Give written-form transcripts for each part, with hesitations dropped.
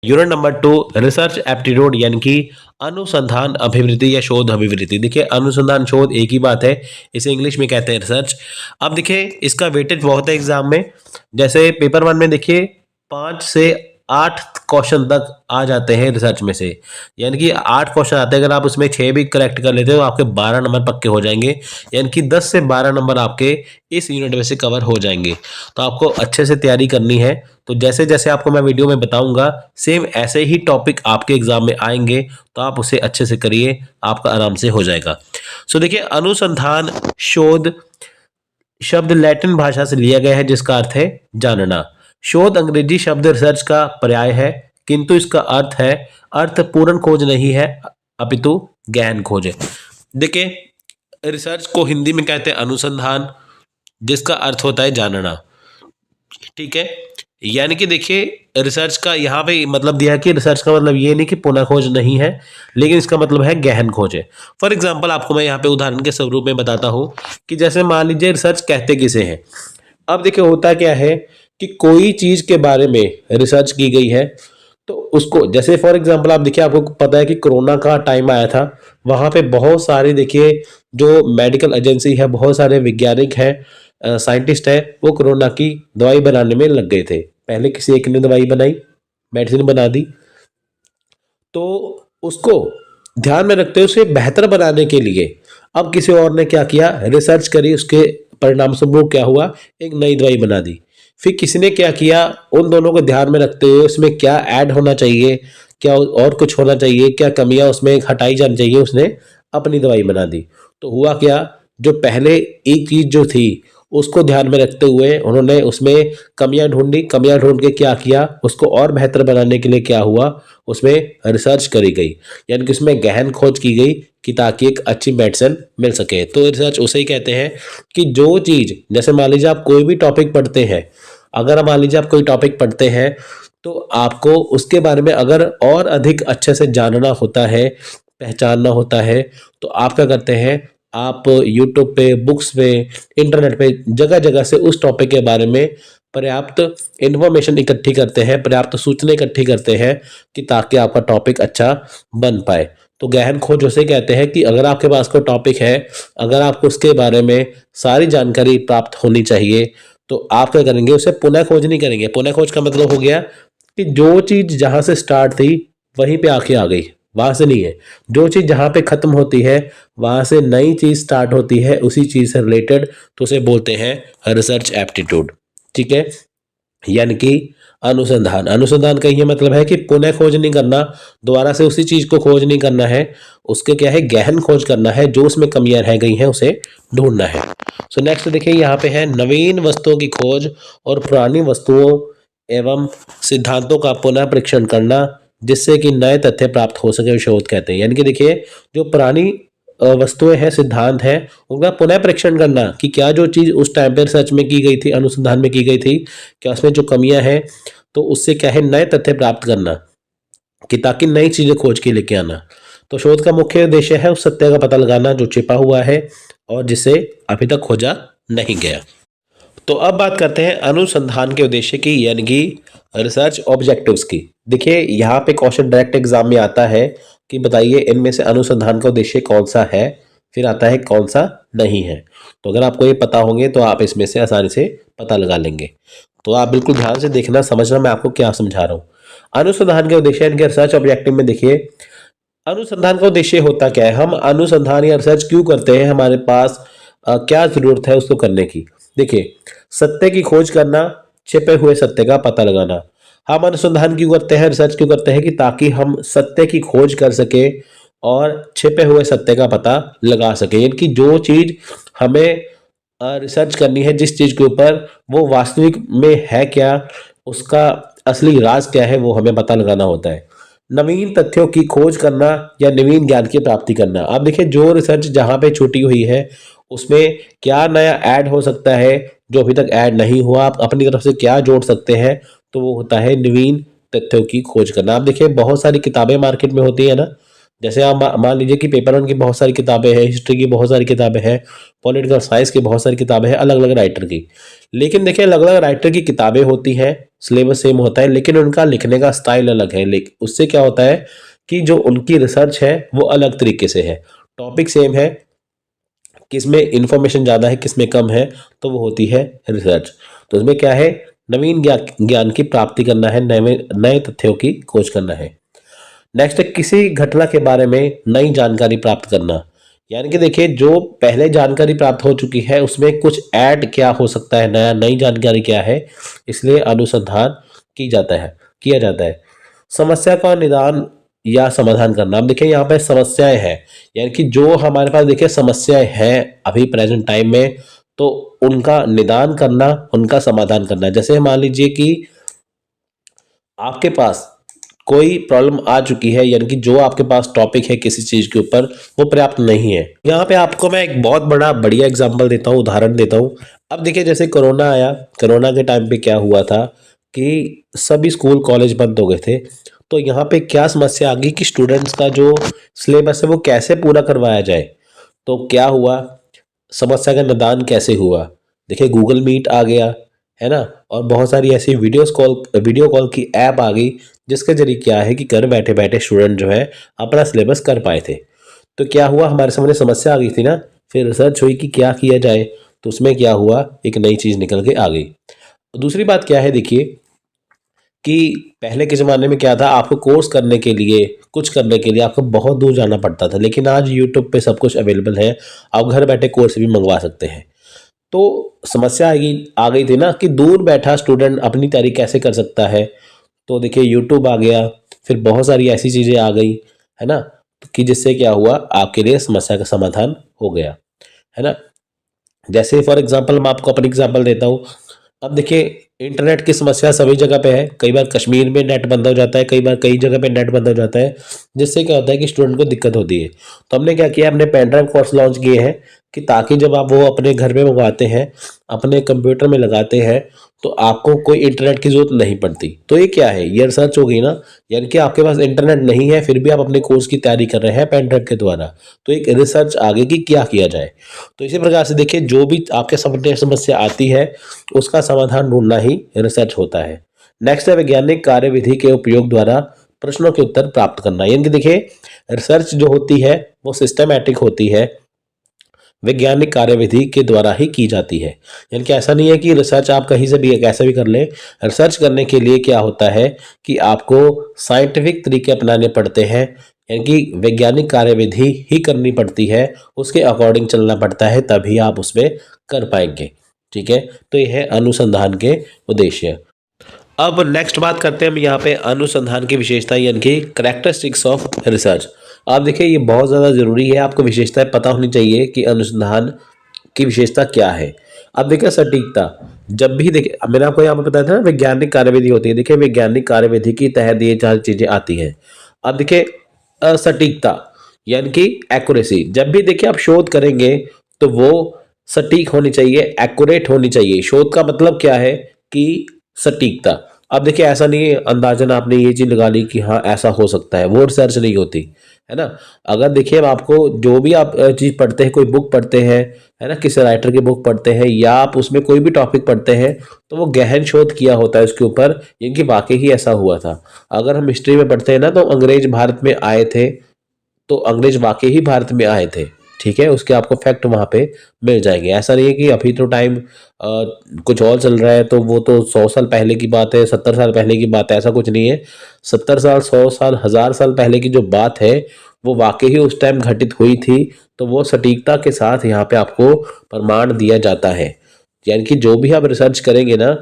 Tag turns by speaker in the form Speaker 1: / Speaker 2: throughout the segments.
Speaker 1: Unit number 2 research aptitude यानी कि अनुसंधान अभिवृद्धि या शोध अभिवृद्धि। देखिए अनुसंधान शोध एक ही बात है, इसे इंग्लिश में कहते हैं रिसर्च। अब देखिए इसका वेटेज बहुत है एग्जाम में। जैसे पेपर 1 में देखिए 5 से 8 क्वेश्चन तक आ जाते हैं रिसर्च में से, यानी कि 8 क्वेश्चन आते हैं। अगर आप उसमें 6 भी करेक्ट कर लेते हो तो आपके 12 नंबर पक्के हो जाएंगे, यानी कि 10 से 12 नंबर आपके इस यूनिट में से कवर हो जाएंगे। तो आपको अच्छे से तैयारी करनी है। तो जैसे जैसे आपको मैं वीडियो में बताऊंगा सेम ऐसे ही टॉपिक आपके एग्जाम में आएंगे, तो आप उसे अच्छे से करिए, आपका आराम से हो जाएगा। सो देखिए अनुसंधान शोध शब्द लैटिन भाषा से लिया गया है जिसका अर्थ है जानना। शोध अंग्रेजी शब्द रिसर्च का पर्याय है, किंतु इसका अर्थ पूर्ण खोज नहीं है अपितु गहन खोज है। देखिए रिसर्च को हिंदी में कहते हैं अनुसंधान, जिसका अर्थ होता है जानना। ठीक है, यानी कि देखिए रिसर्च का यहाँ पे मतलब दिया कि रिसर्च का मतलब ये नहीं कि पुनः खोज नहीं है, लेकिन इसका मतलब है गहन खोज है। फॉर एग्जांपल आपको मैं यहाँ पे उदाहरण के स्वरूप में बताता हूँ कि जैसे मान लीजिए रिसर्च कहते किसे हैं। अब देखिए होता क्या है कि कोई चीज के बारे में रिसर्च की गई है, तो उसको जैसे फॉर एग्जांपल आप देखिए, आपको पता है कि कोरोना का टाइम आया था, वहां पे बहुत सारे देखिए जो मेडिकल एजेंसी है, बहुत सारे वैज्ञानिक हैं, साइंटिस्ट है, वो कोरोना की दवाई बनाने में लग गए थे। पहले किसी एक ने दवाई बनाई, मेडिसिन बना दी, तो उसको ध्यान में रखते हुए उसे बेहतर बनाने के लिए अब किसी और ने क्या किया, रिसर्च करी, उसके परिणाम स्वरूप क्या हुआ, एक नई दवाई बना दी। फिर किसी ने क्या किया, उन दोनों को ध्यान में रखते हुए उसमें क्या ऐड होना चाहिए, क्या और कुछ होना चाहिए, क्या कमियां उसमें हटाई जानी चाहिए, उसने अपनी दवाई बना दी। तो हुआ क्या, जो पहले एक चीज जो थी उसको ध्यान में रखते हुए उन्होंने उसमें कमियां ढूंढी, कमियां ढूंढ के क्या किया, उसको और बेहतर बनाने के लिए क्या हुआ, उसमें रिसर्च करी गई, यानी कि उसमें गहन खोज की गई कि ताकि एक अच्छी मेडिसिन मिल सके। तो रिसर्च उसे ही कहते हैं कि जो चीज, जैसे मान लीजिए आप कोई भी टॉपिक पढ़ते हैं, अगर मान लीजिए आप कोई टॉपिक पढ़ते हैं तो आपको उसके बारे में अगर और अधिक अच्छे से जानना होता है, पहचानना होता है, तो आप क्या करते हैं, आप यूट्यूब पे, बुक्स पे, इंटरनेट पे जगह जगह से उस टॉपिक के बारे में पर्याप्त इंफॉर्मेशन इकट्ठी करते हैं, पर्याप्त सूचना इकट्ठी करते हैं कि ताकि आपका टॉपिक अच्छा बन पाए। तो गहन खोज उसे कहते हैं कि अगर आपके पास कोई टॉपिक है, अगर आपको उसके बारे में सारी जानकारी प्राप्त होनी चाहिए, तो आप क्या करेंगे, उसे पुनः खोज नहीं करेंगे। पुनः खोज का मतलब हो गया कि जो चीज जहां से स्टार्ट थी वहीं पे आके आ गई, वहां से नहीं है। जो चीज जहां पे खत्म होती है वहां से नई चीज स्टार्ट होती है उसी चीज से रिलेटेड, तो उसे बोलते हैं रिसर्च एप्टीट्यूड। ठीक है, यानी कि अनुसंधान, अनुसंधान का ये मतलब है कि पुनः खोज नहीं करना, दोबारा से उसी चीज को खोज नहीं करना है, उसके क्या है, गहन खोज करना है, जो उसमें कमियां रह गई हैं उसे ढूंढना है। सो नेक्स्ट देखिए यहाँ पे है नवीन वस्तुओं की खोज और पुरानी वस्तुओं एवं सिद्धांतों का पुनः परीक्षण करना, जिससे कि नए तथ्य प्राप्त हो सके, शोध कहते हैं। यानी कि देखिए जो पुरानी वस्तुएं हैं, सिद्धांत हैं, उनका पुनः परीक्षण करना कि क्या जो चीज उस टाइम पर सर्च में की गई थी, अनुसंधान में की गई थी, क्या उसमें जो कमियां हैं, तो उससे क्या है, नए तथ्य प्राप्त करना कि ताकि नई चीजें खोज के लेके आना। तो शोध का मुख्य उद्देश्य है उस सत्य का पता लगाना जो छिपा हुआ है और जिसे अभी तक खोजा नहीं गया। तो अब बात करते हैं अनुसंधान के उद्देश्य की, यानी कि रिसर्च ऑब्जेक्टिव्स की। देखिए यहाँ पे क्वेश्चन डायरेक्ट एग्जाम में आता है कि बताइए इनमें से अनुसंधान का उद्देश्य कौन सा है, फिर आता है कौन सा नहीं है। तो अगर आपको ये पता होंगे तो आप इसमें से आसानी से पता लगा लेंगे। तो आप बिल्कुल ध्यान से देखना, समझना मैं आपको क्या समझा रहा हूँ। अनुसंधान के उद्देश्य यानी कि रिसर्च ऑब्जेक्टिव में देखिए अनुसंधान का उद्देश्य होता क्या है, हम अनुसंधान या रिसर्च क्यों करते हैं, हमारे पास क्या जरूरत है उसको करने की। देखिए सत्य की खोज करना, छिपे हुए सत्य का पता लगाना। हम अनुसंधान क्यों करते हैं, रिसर्च क्यों करते हैं, कि ताकि हम सत्य की खोज कर सके और छिपे हुए सत्य का पता लगा सके। यानी कि जो चीज हमें रिसर्च करनी है, जिस चीज के ऊपर, वो वास्तविक में है क्या, उसका असली राज क्या है, वो हमें पता लगाना होता है। नवीन तथ्यों की खोज करना या नवीन ज्ञान की प्राप्ति करना। अब देखिए जो रिसर्च जहां पे छूटी हुई है उसमें क्या नया ऐड हो सकता है जो अभी तक ऐड नहीं हुआ, आप अपनी तरफ से क्या जोड़ सकते हैं, तो वो होता है नवीन तथ्यों की खोज करना। आप देखिए बहुत सारी किताबें मार्केट में होती है ना, जैसे आप मान लीजिए कि पेपर वन की बहुत सारी किताबें हैं, हिस्ट्री की बहुत सारी किताबें हैं, पॉलिटिकल साइंस की बहुत सारी किताबें हैं अलग अलग राइटर की। लेकिन देखिए अलग अलग राइटर की किताबें होती हैं, सिलेबस सेम होता है, लेकिन उनका लिखने का स्टाइल अलग है। लेकिन उससे क्या होता है कि जो उनकी रिसर्च है वो अलग तरीके से है। टॉपिक सेम है, किसमें इंफॉर्मेशन ज़्यादा है किसमें कम है, तो वो होती है रिसर्च। तो उसमें क्या है, नवीन ज्ञान की प्राप्ति करना है, नए नए तथ्यों की खोज करना है। नेक्स्ट है किसी घटना के बारे में नई जानकारी प्राप्त करना। यानी कि देखिए जो पहले जानकारी प्राप्त हो चुकी है उसमें कुछ ऐड क्या हो सकता है, नया नई जानकारी क्या है, इसलिए अनुसंधान की जाता है किया जाता है। समस्या का निदान या समाधान करना। अब देखिए यहाँ पे समस्याएं हैं, यानी कि जो हमारे पास देखिए समस्याएं हैं अभी प्रेजेंट टाइम में, तो उनका निदान करना, उनका समाधान करना। जैसे मान लीजिए कि आपके पास कोई प्रॉब्लम आ चुकी है, यानी कि जो आपके पास टॉपिक है किसी चीज के ऊपर वो पर्याप्त नहीं है। यहाँ पे आपको मैं एक बहुत बढ़िया एग्जांपल देता हूँ, उदाहरण देता हूँ। अब देखिए जैसे कोरोना आया, कोरोना के टाइम पे क्या हुआ था कि सभी स्कूल कॉलेज बंद हो गए थे। तो यहाँ पे क्या समस्या आ गई कि स्टूडेंट्स का जो सिलेबस है वो कैसे पूरा करवाया जाए। तो क्या हुआ, समस्या का निदान कैसे हुआ, देखिए गूगल मीट आ गया, है ना, और बहुत सारी ऐसी वीडियो कॉल की ऐप आ गई, जिसके जरिए क्या है कि घर बैठे बैठे स्टूडेंट जो है अपना सिलेबस कर पाए थे। तो क्या हुआ, हमारे सामने समस्या आ गई थी ना, फिर रिसर्च हुई कि क्या किया जाए, तो उसमें क्या हुआ, एक नई चीज़ निकल के आ गई। दूसरी बात क्या है, देखिए कि पहले के ज़माने में क्या था, आपको कोर्स करने के लिए, कुछ करने के लिए आपको बहुत दूर जाना पड़ता था, लेकिन आज यूट्यूब पे सब कुछ अवेलेबल है, आप घर बैठे कोर्स भी मंगवा सकते हैं। तो समस्या आ गई थी ना कि दूर बैठा स्टूडेंट अपनी तैयारी कैसे कर सकता है। तो देखिए यूट्यूब आ गया, फिर बहुत सारी ऐसी चीज़ें आ गई, है ना, कि जिससे क्या हुआ, आपके लिए समस्या का समाधान हो गया, है ना। जैसे फॉर एग्जांपल मैं आपको अपनी एग्जांपल देता हूँ। अब देखिए इंटरनेट की समस्या सभी जगह पे है, कई बार कश्मीर में नेट बंद हो जाता है, कई बार कई जगह पे नेट बंद हो जाता है, जिससे क्या होता है कि स्टूडेंट को दिक्कत होती है। तो हमने क्या किया, हमने पेन ड्राइव कोर्स लॉन्च किए हैं कि ताकि जब आप वो अपने घर में मंगवाते हैं, अपने कंप्यूटर में लगाते हैं, तो आपको कोई इंटरनेट की जरूरत नहीं पड़ती। तो ये क्या है, ये रिसर्च हो गई ना, यानी कि आपके पास इंटरनेट नहीं है फिर भी आप अपने कोर्स की तैयारी कर रहे हैं पेन ड्राइव के द्वारा। तो एक रिसर्च आगे की क्या किया जाए। तो इसी प्रकार से देखिए जो भी आपके सामने समस्या आती है उसका समाधान ढूंढना ही रिसर्च होता है। नेक्स्ट है वैज्ञानिक कार्यविधि के उपयोग द्वारा प्रश्नों के उत्तर प्राप्त करना। यानी कि देखिए रिसर्च जो होती है वो सिस्टमैटिक होती है, वैज्ञानिक कार्यविधि के द्वारा ही की जाती है। यानी कि ऐसा नहीं है कि रिसर्च आप कहीं से भी कैसे भी कर लें। रिसर्च करने के लिए क्या होता है कि आपको साइंटिफिक तरीके अपनाने पड़ते हैं, यानी कि वैज्ञानिक कार्यविधि ही करनी पड़ती है, उसके अकॉर्डिंग चलना पड़ता है, तभी आप उसमें कर पाएंगे। ठीक है, तो यह है अनुसंधान के उद्देश्य। अब नेक्स्ट बात करते हैं हम यहाँ पे अनुसंधान की विशेषता यानी कि करेक्टरिस्टिक्स ऑफ रिसर्च। आप देखिए ये बहुत ज़्यादा ज़रूरी है, आपको विशेषताएं पता होनी चाहिए कि अनुसंधान की विशेषता क्या है। अब देखिए सटीकता, जब भी देखिए मैंने आपको यहाँ पे बताया था ना वैज्ञानिक कार्यविधि होती है, देखिए वैज्ञानिक कार्यविधि के तहत ये चार चीज़ें आती हैं। अब देखिए सटीकता यानी कि एक्यूरेसी, जब भी देखिए आप शोध करेंगे तो वो सटीक होनी चाहिए, एक्यूरेट होनी चाहिए। शोध का मतलब क्या है कि सटीकता। अब देखिए ऐसा नहीं है अंदाजन आपने ये चीज लगा ली कि हाँ ऐसा हो सकता है, वो रिसर्च नहीं होती, है ना। अगर देखिए अब आपको जो भी आप चीज पढ़ते हैं, कोई बुक पढ़ते हैं, है ना, किसी राइटर की बुक पढ़ते हैं या आप उसमें कोई भी टॉपिक पढ़ते हैं, तो वो गहन शोध किया होता है उसके ऊपर, क्योंकि वाकई ही ऐसा हुआ था। अगर हम हिस्ट्री में पढ़ते हैं ना, तो अंग्रेज भारत में आए थे, तो अंग्रेज वाकई ही भारत में आए थे। ठीक है, उसके आपको फैक्ट वहां पे मिल जाएंगे। ऐसा नहीं है कि अभी तो टाइम कुछ और चल रहा है, तो वो तो 100 साल पहले की बात है, 70 साल पहले की बात है, ऐसा कुछ नहीं है। 70 साल, 100 साल, 1000 साल पहले की जो बात है वो वाकई ही उस टाइम घटित हुई थी। तो वो सटीकता के साथ यहाँ पे आपको प्रमाण दिया जाता है। यानी कि जो भी आप रिसर्च करेंगे ना,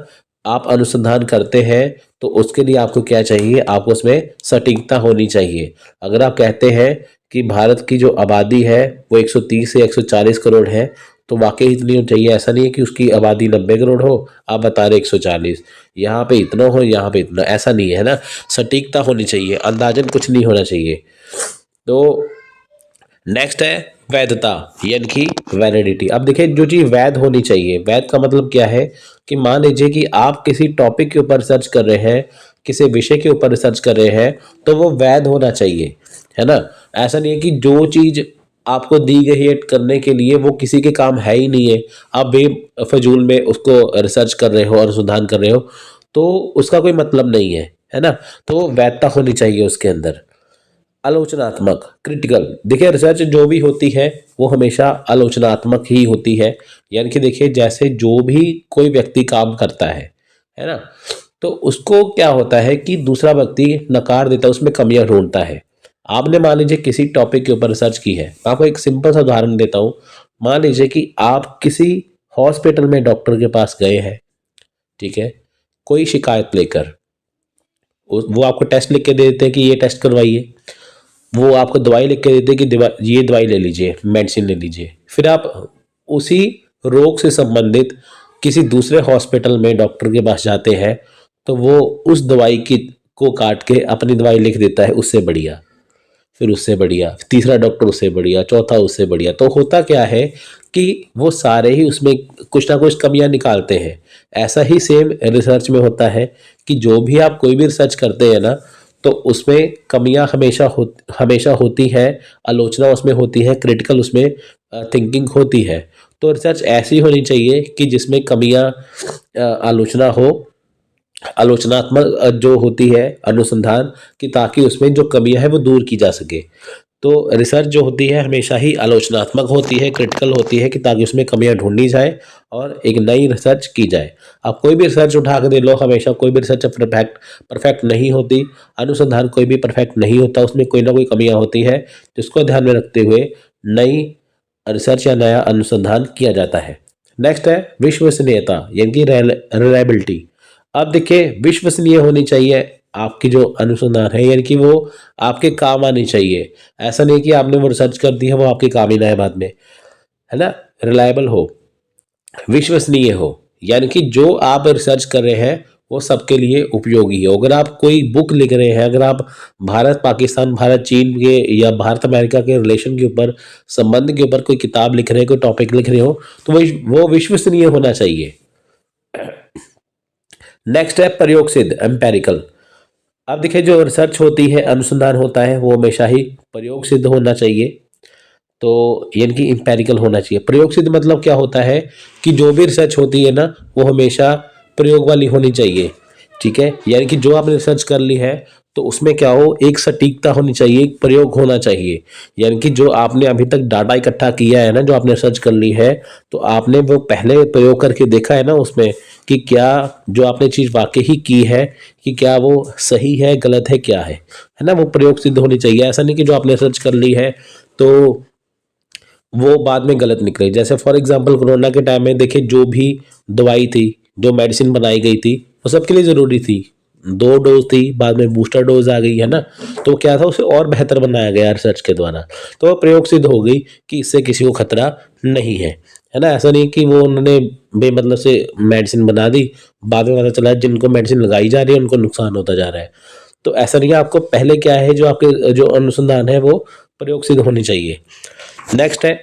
Speaker 1: आप अनुसंधान करते हैं, तो उसके लिए आपको क्या चाहिए, आपको उसमें सटीकता होनी चाहिए। अगर आप कहते हैं कि भारत की जो आबादी है वो 130 से 140 करोड़ है, तो वाकई इतनी होनी चाहिए। ऐसा नहीं है कि उसकी आबादी 90 करोड़ हो, आप बता रहे 140, यहाँ पे इतना हो यहाँ पे इतना, ऐसा नहीं है ना। सटीकता होनी चाहिए, अंदाजन कुछ नहीं होना चाहिए। तो नेक्स्ट है वैधता यानी कि वैलिडिटी। अब देखिए जो चीज वैध होनी चाहिए, वैध का मतलब क्या है कि मान लीजिए कि आप किसी टॉपिक के ऊपर रिसर्च कर रहे हैं, किसी विषय के ऊपर रिसर्च कर रहे हैं, तो वो वैध होना चाहिए। है ना। ऐसा नहीं है कि जो चीज आपको दी गई है करने के लिए वो किसी के काम है ही नहीं है, आप बेफजूल में उसको रिसर्च कर रहे हो और अनुसंधान कर रहे हो, तो उसका कोई मतलब नहीं है ना। तो वैधता होनी चाहिए उसके अंदर। आलोचनात्मक, क्रिटिकल, देखिए रिसर्च जो भी होती है वो हमेशा आलोचनात्मक ही होती है। यानी कि देखिए जैसे जो भी कोई व्यक्ति काम करता है ना, तो उसको क्या होता है कि दूसरा व्यक्ति नकार देता है, उसमें कमियां ढूंढता है। आपने मान लीजिए किसी टॉपिक के ऊपर रिसर्च की है, मैं आपको एक सिंपल सा उदाहरण देता हूँ। मान लीजिए कि आप किसी हॉस्पिटल में डॉक्टर के पास गए हैं, ठीक है, कोई शिकायत लेकर। वो आपको टेस्ट लिख के दे देते हैं कि ये टेस्ट करवाइए, वो आपको दवाई लिख के देते हैं कि ये दवाई ले लीजिए, मेडिसिन ले लीजिए। फिर आप उसी रोग से संबंधित किसी दूसरे हॉस्पिटल में डॉक्टर के पास जाते हैं, तो वो उस दवाई की को काट के अपनी दवाई लिख देता है उससे बढ़िया, फिर उससे बढ़िया, तीसरा डॉक्टर उससे बढ़िया, चौथा उससे बढ़िया। तो होता क्या है कि वो सारे ही उसमें कुछ ना कुछ कमियां निकालते हैं। ऐसा ही सेम रिसर्च में होता है कि जो भी आप कोई भी रिसर्च करते हैं ना, तो उसमें कमियां हमेशा होती है, आलोचना उसमें होती है, क्रिटिकल उसमें थिंकिंग होती है। तो रिसर्च ऐसी होनी चाहिए कि जिसमें कमियां, आलोचना हो, आलोचनात्मक जो होती है अनुसंधान की, ताकि उसमें जो कमियां है वो दूर की जा सके। तो रिसर्च जो होती है हमेशा ही आलोचनात्मक होती है, क्रिटिकल होती है, कि ताकि उसमें कमियां ढूंढी जाए और एक नई रिसर्च की जाए। आप कोई भी रिसर्च उठा के दे लो, हमेशा कोई भी रिसर्च परफेक्ट नहीं होती। अनुसंधान कोई भी परफेक्ट नहीं होता, उसमें कोई ना कोई कमियां होती है, जिसको ध्यान में रखते हुए नई रिसर्च या नया अनुसंधान किया जाता है। नेक्स्ट है विश्वसनीयता, यानी कि रिलायबिलिटी। अब देखिए विश्वसनीय होनी चाहिए आपकी जो अनुसंधान है, यानी कि वो आपके काम आनी चाहिए। ऐसा नहीं कि आपने वो रिसर्च कर दी है वो आपके काम ही ना है बाद में, है ना। रिलायबल हो, विश्वसनीय हो, यानी कि जो आप रिसर्च कर रहे हैं वो सबके लिए उपयोगी हो। अगर आप कोई बुक लिख रहे हैं, अगर आप भारत पाकिस्तान, भारत चीन के या भारत अमेरिका के रिलेशन के ऊपर, संबंध के ऊपर कोई किताब लिख रहे हैं, कोई टॉपिक लिख रहे हो, तो वो विश्वसनीय होना चाहिए। नेक्स्ट है प्रयोग सिद्ध, एम्पेरिकल। अब देखिए जो रिसर्च होती है, अनुसंधान होता है, वो हमेशा ही प्रयोग सिद्ध होना चाहिए। तो यानी कि इंपेरिकल होना चाहिए। प्रयोग सिद्ध मतलब क्या होता है कि जो भी रिसर्च होती है ना, वो हमेशा प्रयोग वाली होनी चाहिए, ठीक है। यानी कि जो आपने रिसर्च कर ली है, तो उसमें क्या हो, एक सटीकता होनी चाहिए, एक प्रयोग होना चाहिए। यानी कि जो आपने अभी तक डाटा इकट्ठा किया है ना, जो आपने रिसर्च कर ली है, तो आपने वो पहले प्रयोग करके देखा है ना उसमें, कि क्या जो आपने चीज़ वाकई ही की है, कि क्या वो सही है, गलत है, क्या है ना। वो प्रयोग सिद्ध होनी चाहिए। ऐसा नहीं कि जो आपने रिसर्च कर ली है तो वो बाद में गलत निकले। जैसे फॉर एग्जांपल कोरोना के टाइम में देखिए, जो भी दवाई थी, जो मेडिसिन बनाई गई थी, वो सबके लिए ज़रूरी थी। 2 डोज थी, बाद में बूस्टर डोज आ गई, है ना। तो क्या था, उसे और बेहतर बनाया गया रिसर्च के द्वारा। तो वो प्रयोग सिद्ध हो गई कि इससे किसी को खतरा नहीं है ना। ऐसा नहीं कि वो उन्होंने बेमतलब से मेडिसिन बना दी, बाद में पता चला जिनको मेडिसिन लगाई जा रही है उनको नुकसान होता जा रहा है। तो ऐसा नहीं है, आपको पहले क्या है, जो आपके जो अनुसंधान है वो प्रयोग सिद्ध होनी चाहिए। नेक्स्ट है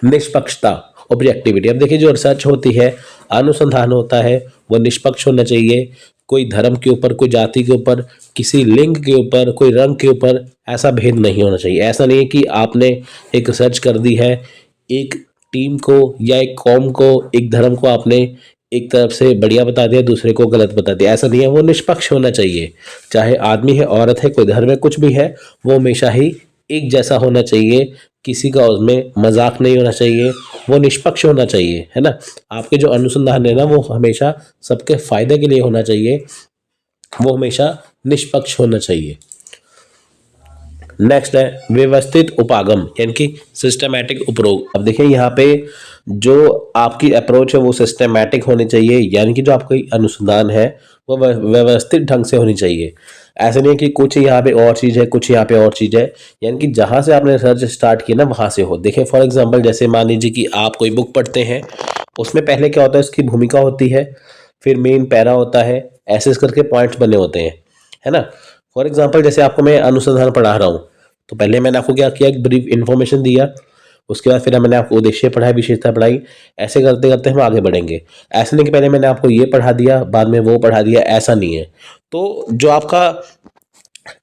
Speaker 1: निष्पक्षता, ऑब्जेक्टिविटी। अब देखिए जो रिसर्च होती है, अनुसंधान होता है, वो निष्पक्ष होना चाहिए। कोई धर्म के ऊपर, कोई जाति के ऊपर, किसी लिंग के ऊपर, कोई रंग के ऊपर ऐसा भेद नहीं होना चाहिए। ऐसा नहीं है कि आपने एक रिसर्च कर दी है, एक टीम को या एक कौम को, एक धर्म को आपने एक तरफ से बढ़िया बता दिया, दूसरे को गलत बता दिया। ऐसा नहीं है, वो निष्पक्ष होना चाहिए। चाहे आदमी है, औरत है, कोई धर्म है, कुछ भी है, वो हमेशा ही एक जैसा होना चाहिए। किसी का उसमें मजाक नहीं होना चाहिए, वो निष्पक्ष होना चाहिए, है ना। आपके जो अनुसंधान है ना, वो हमेशा सबके फायदे के लिए होना चाहिए, वो हमेशा निष्पक्ष होना चाहिए। नेक्स्ट है व्यवस्थित उपागम, यानी कि सिस्टमैटिक उपयोग। अब देखिए यहाँ पे जो आपकी अप्रोच है वो सिस्टमैटिक होनी चाहिए, यानी कि जो आपकी अनुसंधान है वो व्यवस्थित ढंग से होनी चाहिए। ऐसे नहीं कि कुछ यहाँ पे और चीज़ है, कुछ यहाँ पे और चीज़ है, यानी कि जहाँ से आपने रिसर्च स्टार्ट की ना, वहाँ से हो। देखिए फॉर एग्जांपल, जैसे मान लीजिए कि आप कोई बुक पढ़ते हैं, उसमें पहले क्या होता है, उसकी भूमिका होती है, फिर मेन पैरा होता है, ऐसे करके पॉइंट्स बने होते हैं, है ना। फॉर एग्जाम्पल जैसे आपको मैं अनुसंधान पढ़ा रहा हूँ, तो पहले मैंने आपको क्या किया, एक ब्रीफ इन्फॉर्मेशन दिया, उसके बाद फिर मैंने आपको उद्देश्य पढ़ाया, विशेषता पढ़ाई। ऐसे करते करते हम आगे बढ़ेंगे। ऐसा नहीं कि पहले मैंने आपको ये पढ़ा दिया, बाद में वो पढ़ा दिया, ऐसा नहीं है। तो जो आपका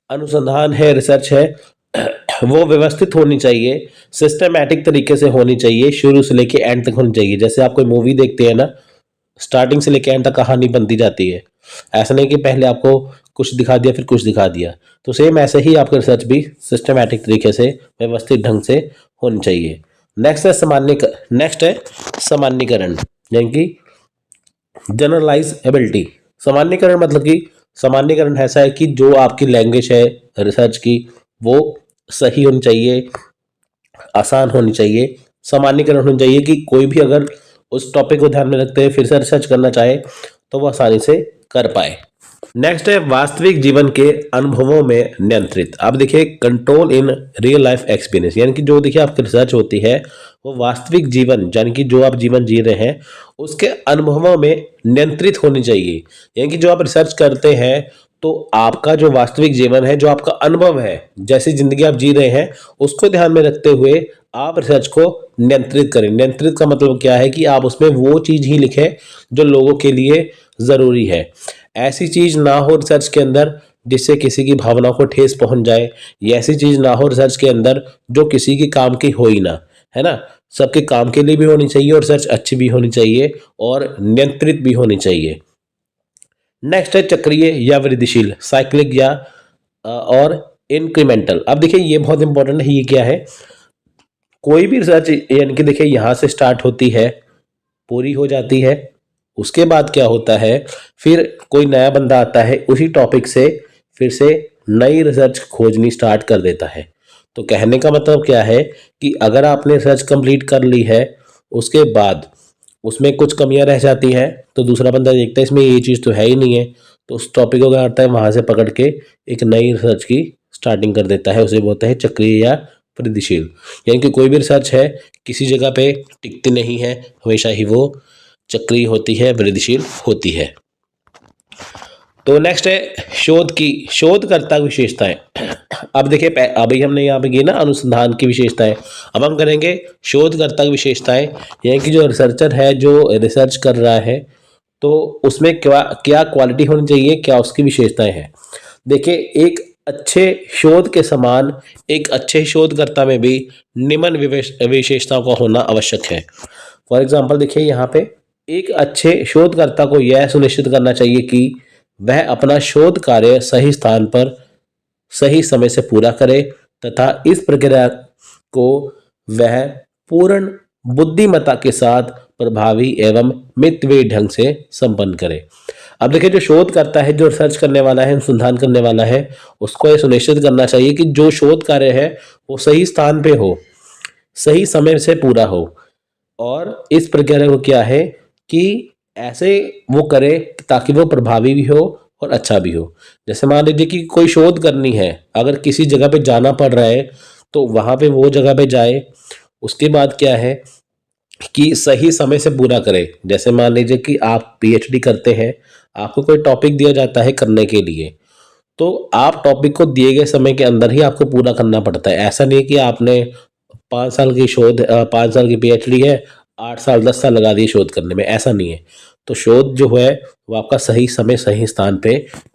Speaker 1: अनुसंधान है, रिसर्च है, वो व्यवस्थित होनी चाहिए, सिस्टमैटिक तरीके से होनी चाहिए, शुरू से लेके एंड तक होनी चाहिए। जैसे आप कोई मूवी देखते हैं ना, स्टार्टिंग से लेके एंड तक कहानी बनती जाती है। ऐसा नहीं कि पहले आपको कुछ दिखा दिया फिर कुछ दिखा दिया। तो सेम ऐसे ही आपका रिसर्च भी सिस्टमैटिक तरीके से, व्यवस्थित ढंग से होनी चाहिए। नेक्स्ट है सामान्यीकरण, यानी कि जनरलाइजेबिलिटी। सामान्यीकरण मतलब कि सामान्यीकरण ऐसा है कि जो आपकी लैंग्वेज है रिसर्च की, वो सही होनी चाहिए, आसान होनी चाहिए, सामान्यीकरण होनी चाहिए कि कोई भी अगर उस टॉपिक को ध्यान में रखते हुए फिर से रिसर्च करना चाहे तो वो आसानी से कर पाए। नेक्स्ट है वास्तविक जीवन के अनुभवों में नियंत्रित। अब देखिए control in real life experience, यानी कि जो देखिए आपकी रिसर्च होती है वो वास्तविक जीवन, यानी कि जो आप जीवन जी रहे हैं उसके अनुभवों में नियंत्रित होनी चाहिए। यानी कि जो आप रिसर्च करते हैं तो आपका जो वास्तविक जीवन है, जो आपका अनुभव है, जैसी जिंदगी आप जी रहे हैं उसको ध्यान में रखते हुए आप रिसर्च को नियंत्रित करें। नियंत्रित का मतलब क्या है कि आप उसमें वो चीज ही लिखें जो लोगों के लिए जरूरी है। ऐसी चीज ना हो रिसर्च के अंदर जिससे किसी की भावनाओं को ठेस पहुंच जाए, या ऐसी चीज ना हो रिसर्च के अंदर जो किसी के काम की हो ही ना, है ना। सबके काम के लिए भी होनी चाहिए और रिसर्च अच्छी भी होनी चाहिए और नियंत्रित भी होनी चाहिए। नेक्स्ट है चक्रीय या वृद्धिशील, साइक्लिक या और इंक्रीमेंटल। अब देखिए ये बहुत इंपॉर्टेंट है। ये क्या है, कोई भी रिसर्च यानी कि देखिए यहां से स्टार्ट होती है, पूरी हो जाती है, उसके बाद क्या होता है, फिर कोई नया बंदा आता है उसी टॉपिक से फिर से नई रिसर्च खोजनी स्टार्ट कर देता है। तो कहने का मतलब क्या है कि अगर आपने रिसर्च कंप्लीट कर ली है, उसके बाद उसमें कुछ कमियां रह जाती हैं तो दूसरा बंदा देखता है इसमें ये चीज़ तो है ही नहीं है, तो उस टॉपिक को क्या करता है, वहां से पकड़ के एक नई रिसर्च की स्टार्टिंग कर देता है। उसे बोलते हैं चक्रीय या वृद्धिशील। यानी कि कोई भी रिसर्च है किसी जगह पे टिकती नहीं है, हमेशा ही वो चक्रीय होती है, वृद्धिशील होती है। तो नेक्स्ट है शोधकर्ता की विशेषताएं। अब देखिए अभी हमने यहाँ पे की ना अनुसंधान की विशेषताएं, अब हम करेंगे शोधकर्ता की विशेषताएं। यानी कि जो रिसर्चर है जो रिसर्च कर रहा है तो उसमें क्या क्या क्वालिटी होनी चाहिए, क्या उसकी विशेषताएं हैं। देखिए एक अच्छे शोध के समान एक अच्छे शोधकर्ता में भी निम्न विशेषताओं का होना आवश्यक है। फॉर एग्जाम्पल देखिए यहाँ पे एक अच्छे शोधकर्ता को यह सुनिश्चित करना चाहिए कि वह अपना शोध कार्य सही स्थान पर सही समय से पूरा करे तथा इस प्रक्रिया को वह पूर्ण बुद्धिमत्ता के साथ प्रभावी एवं मितव्ययी ढंग से संपन्न करे। अब देखिए जो शोध करता है, जो रिसर्च करने वाला है, अनुसंधान करने वाला है, उसको यह सुनिश्चित करना चाहिए कि जो शोध कार्य है वो सही स्थान पे हो, सही समय से पूरा हो, और इस प्रक्रिया को क्या है कि ऐसे वो करे ताकि वो प्रभावी भी हो और अच्छा भी हो। जैसे मान लीजिए कि कोई शोध करनी है, अगर किसी जगह पे जाना पड़ रहा है तो वहां पे वो जगह पे जाए। उसके बाद क्या है कि सही समय से पूरा करे। जैसे मान लीजिए कि आप पीएचडी करते हैं, आपको कोई टॉपिक दिया जाता है करने के लिए, तो आप टॉपिक को दिए गए समय के अंदर ही आपको पूरा करना पड़ता है। ऐसा नहीं कि आपने 5 साल की 5 साल की पीएचडी है, 8 साल 10 साल लगा दिए शोध करने में, ऐसा नहीं है। तो शोध जो है वो आपका सही समय सही स्थान पे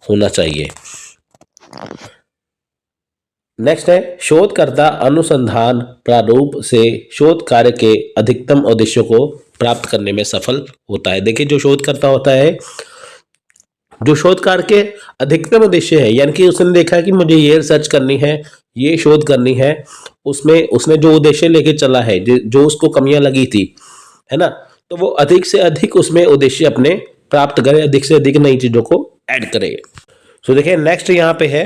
Speaker 1: होना चाहिए। नेक्स्ट है शोधकर्ता अनुसंधान प्रारूप से शोध कार्य के अधिकतम उद्देश्यों को प्राप्त करने में सफल होता है। देखिए जो शोधकर्ता होता है, जो शोध कार्य के अधिकतम उद्देश्य है, यानी कि उसने देखा है कि मुझे ये रिसर्च करनी है, ये शोध करनी है, उसमें उसने जो उद्देश्य लेके चला है, जो उसको कमियां लगी थी, है ना, तो वो अधिक से अधिक उसमें उद्देश्य अपने प्राप्त करे, अधिक से अधिक नई चीजों को ऐड करे। तो देखिए नेक्स्ट यहाँ पे है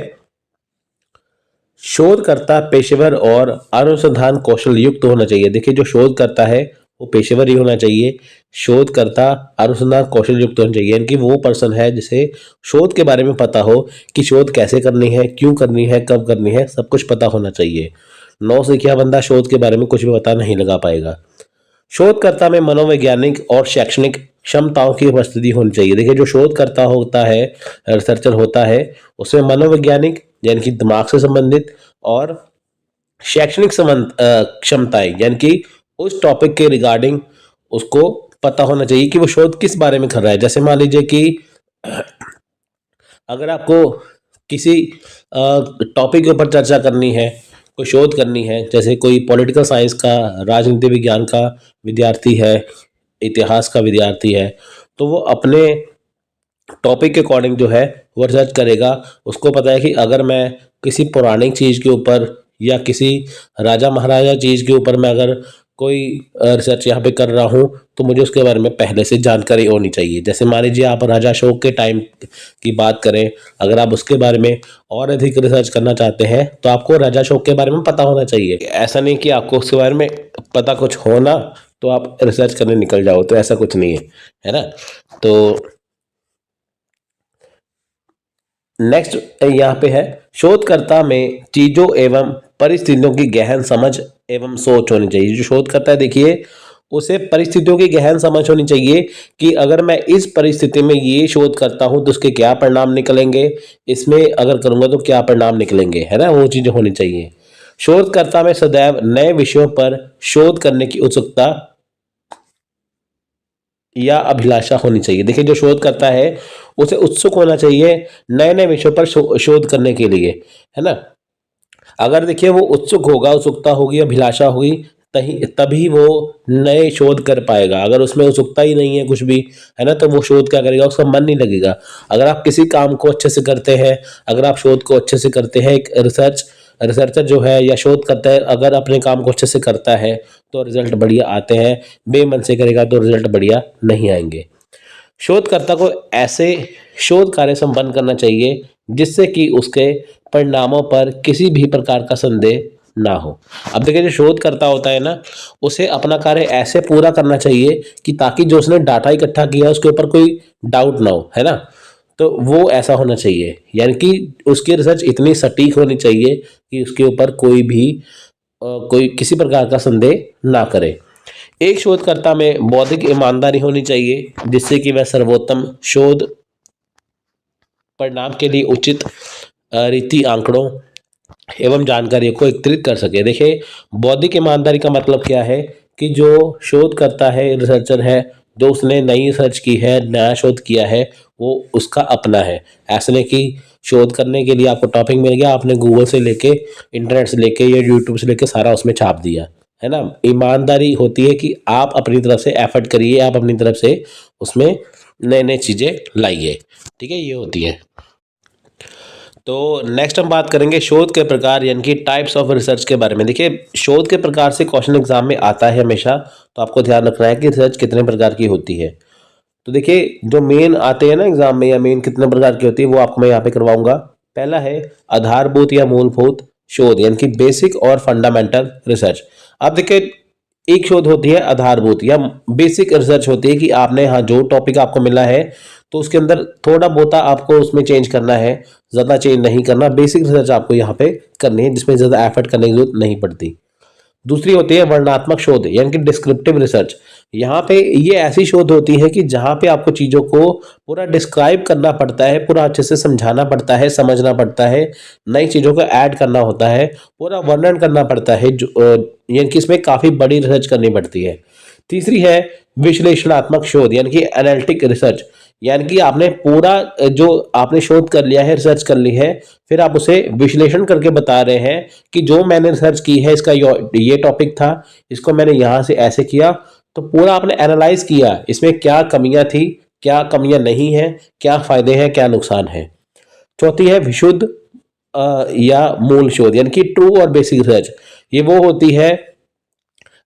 Speaker 1: शोधकर्ता पेशेवर और अनुसंधान कौशल युक्त होना चाहिए। देखिए जो शोध करता है वो पेशेवर ही होना चाहिए, शोधकर्ता अनुसंधान कौशल युक्त होना चाहिए, यानी कि वो पर्सन है जिसे शोध के बारे में पता हो कि शोध कैसे करनी है, क्यों करनी है, कब करनी है, सब कुछ पता होना चाहिए। नौसिखिया बंदा शोध के बारे में कुछ भी पता नहीं लगा पाएगा। शोधकर्ता में मनोवैज्ञानिक और शैक्षणिक क्षमताओं की उपस्थिति होनी चाहिए। देखिए जो शोधकर्ता होता है, रिसर्चर होता है, उसमें मनोवैज्ञानिक यानी कि दिमाग से संबंधित और शैक्षणिक क्षमताएं यानी कि उस टॉपिक के रिगार्डिंग उसको पता होना चाहिए कि वो शोध किस बारे में कर रहा है। जैसे मान लीजिए कि अगर आपको किसी टॉपिक के ऊपर चर्चा करनी है, कोई शोध करनी है, जैसे कोई पॉलिटिकल साइंस का, राजनीति विज्ञान का विद्यार्थी है, इतिहास का विद्यार्थी है, तो वो अपने टॉपिक के अकॉर्डिंग जो है वो रिसर्च करेगा। उसको पता है कि अगर मैं किसी पौराणिक चीज़ के ऊपर या किसी राजा महाराजा चीज़ के ऊपर मैं अगर कोई रिसर्च यहाँ पे कर रहा हूँ, तो मुझे उसके बारे में पहले से जानकारी होनी चाहिए। जैसे मान लीजिए आप राजा अशोक के टाइम की बात करें, अगर आप उसके बारे में और अधिक रिसर्च करना चाहते हैं तो आपको राजा अशोक के बारे में पता होना चाहिए। ऐसा नहीं कि आपको उसके बारे में पता कुछ हो ना तो आप रिसर्च करने निकल जाओ, तो ऐसा कुछ नहीं है ना। तो नेक्स्ट यहाँ पे है, शोधकर्ता में चीजों एवं परिस्थितियों की गहन समझ एवं सोच होनी चाहिए। जो शोधकर्ता है देखिए, उसे परिस्थितियों की गहन समझ होनी चाहिए कि अगर मैं इस परिस्थिति में ये शोध करता हूँ तो उसके क्या परिणाम निकलेंगे, इसमें अगर करूंगा तो क्या परिणाम निकलेंगे, है ना, वो चीजें होनी चाहिए। शोधकर्ता में सदैव नए विषयों पर शोध करने की उत्सुकता या अभिलाषा होनी चाहिए। देखिए, जो शोध करता है उसे उत्सुक होना चाहिए नए नए विषयों पर शोध करने के लिए, है ना। अगर देखिए वो उत्सुक होगा, उत्सुकता होगी, अभिलाषा होगी, तभी वो नए शोध कर पाएगा। अगर उसमें उत्सुकता ही नहीं है कुछ भी, है ना, तो वो शोध क्या करेगा, उसका मन नहीं लगेगा। अगर आप किसी काम को अच्छे से करते हैं, अगर आप शोध को अच्छे से करते हैं, एक रिसर्चर जो है या शोध करता है, अगर अपने काम को अच्छे से करता है तो रिजल्ट बढ़िया आते हैं। बेमन से करेगा तो रिजल्ट बढ़िया नहीं आएंगे। शोधकर्ता को ऐसे शोध कार्य संपन्न करना चाहिए जिससे कि उसके परिणामों पर किसी भी प्रकार का संदेह ना हो। अब देखिए, जो शोधकर्ता होता है ना, उसे अपना कार्य ऐसे पूरा करना चाहिए कि ताकि जो उसने डाटा इकट्ठा किया उसके ऊपर कोई डाउट ना हो, है ना। तो वो ऐसा होना चाहिए, यानी कि उसकी रिसर्च इतनी सटीक होनी चाहिए कि उसके ऊपर कोई किसी प्रकार का संदेह ना करे। एक शोधकर्ता में बौद्धिक ईमानदारी होनी चाहिए जिससे कि वह सर्वोत्तम शोध परिणाम के लिए उचित रीति आंकड़ों एवं जानकारियों को एकत्रित कर सके। देखिए, बौद्धिक ईमानदारी का मतलब क्या है कि जो शोध करता है, रिसर्चर है, जो उसने नई रिसर्च की है, नया शोध किया है, वो उसका अपना है। ऐसा नहीं कि शोध करने के लिए आपको टॉपिक मिल गया, आपने गूगल से लेके, इंटरनेट से लेके या यूट्यूब से लेके सारा उसमें छाप दिया, है ना। ईमानदारी होती है कि आप अपनी तरफ से एफर्ट करिए, आप अपनी तरफ से उसमें नए नए चीज़ें लाइए, ठीक है, ये होती है। तो नेक्स्ट हम बात करेंगे शोध के प्रकार यानी कि टाइप्स ऑफ रिसर्च के बारे में। देखिए, शोध के प्रकार से क्वेश्चन एग्जाम में आता है हमेशा, तो आपको ध्यान रखना है कि रिसर्च कितने प्रकार की होती है। तो देखिए, जो मेन आते हैं ना एग्जाम में, या मेन कितने प्रकार की होती है, वो आपको मैं यहाँ पे करवाऊंगा। पहला है आधारभूत या मूलभूत शोध, यानी कि बेसिक और फंडामेंटल रिसर्च। अब देखिए, एक शोध होती है आधारभूत या बेसिक रिसर्च होती है कि आपने, हाँ, जो टॉपिक आपको मिला है तो उसके अंदर थोड़ा बहुत आपको उसमें चेंज करना है, ज़्यादा चेंज नहीं करना। बेसिक रिसर्च आपको यहाँ पे करनी है जिसमें ज़्यादा एफर्ट करने की जरूरत नहीं पड़ती। दूसरी होती है वर्णनात्मक शोध यानी कि डिस्क्रिप्टिव रिसर्च। यहाँ पे ये ऐसी शोध होती है कि जहाँ पे आपको चीज़ों को पूरा डिस्क्राइब करना पड़ता है, पूरा अच्छे से समझाना पड़ता है, समझना पड़ता है, नई चीज़ों को ऐड करना होता है, पूरा वर्णन करना पड़ता है, जो यानी कि इसमें काफ़ी बड़ी रिसर्च करनी पड़ती है। तीसरी है विश्लेषणात्मक शोध यानी कि एनालिटिक रिसर्च, यानी कि आपने पूरा जो आपने शोध कर लिया है, रिसर्च कर ली है, फिर आप उसे विश्लेषण करके बता रहे हैं कि जो मैंने रिसर्च की है, इसका ये टॉपिक था, इसको मैंने यहाँ से ऐसे किया, तो पूरा आपने एनालाइज किया, इसमें क्या कमियां थी, क्या कमियां नहीं है, क्या फायदे हैं, क्या नुकसान है। चौथी है विशुद्ध या मूल शोध यानी कि ट्रू और बेसिक रिसर्च। ये वो होती है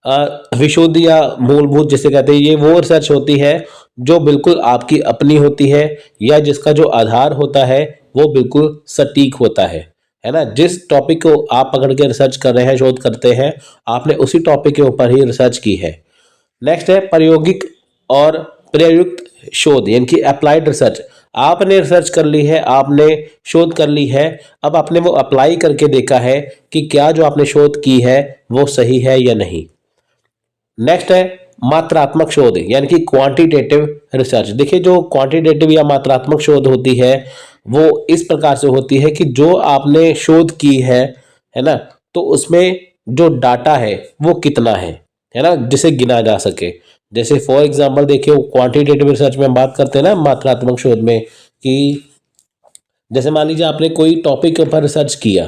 Speaker 1: विशुद्ध या मूलभूत जिसे कहते हैं, ये वो रिसर्च होती है जो बिल्कुल आपकी अपनी होती है, या जिसका जो आधार होता है वो बिल्कुल सटीक होता है ना। जिस टॉपिक को आप पकड़ के रिसर्च कर रहे हैं, शोध करते हैं, आपने उसी टॉपिक के ऊपर ही रिसर्च की है। नेक्स्ट है प्रायोगिक और प्रयुक्त शोध यानी कि अप्लाइड रिसर्च। आपने रिसर्च कर ली है, आपने शोध कर ली है, अब आपने वो अप्लाई करके देखा है कि क्या जो आपने शोध की है वो सही है या नहीं। नेक्स्ट है मात्रात्मक शोध यानी कि क्वांटिटेटिव रिसर्च। देखिए, जो क्वांटिटेटिव या मात्रात्मक शोध होती है वो इस प्रकार से होती है कि जो आपने शोध की है ना, तो उसमें जो डाटा है वो कितना है ना, जिसे गिना जा सके। जैसे फॉर एग्जांपल देखिए, क्वांटिटेटिव रिसर्च में हम बात करते हैं ना मात्रात्मक शोध में, कि जैसे मान लीजिए आपने कोई टॉपिक के ऊपर रिसर्च किया,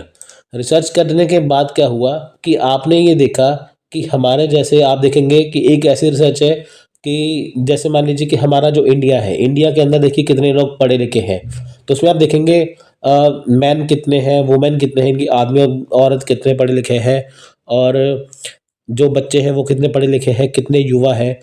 Speaker 1: रिसर्च करने के बाद क्या हुआ कि आपने ये देखा कि हमारे जैसे आप देखेंगे कि एक ऐसी रिसर्च है कि जैसे मान लीजिए कि हमारा जो इंडिया है, इंडिया के अंदर देखिए कितने लोग पढ़े लिखे हैं। तो उसमें आप देखेंगे मैन कितने हैं, वुमेन कितने हैं, इनकी आदमी और औरत कितने पढ़े लिखे हैं, और जो बच्चे हैं वो कितने पढ़े लिखे हैं, कितने युवा हैं।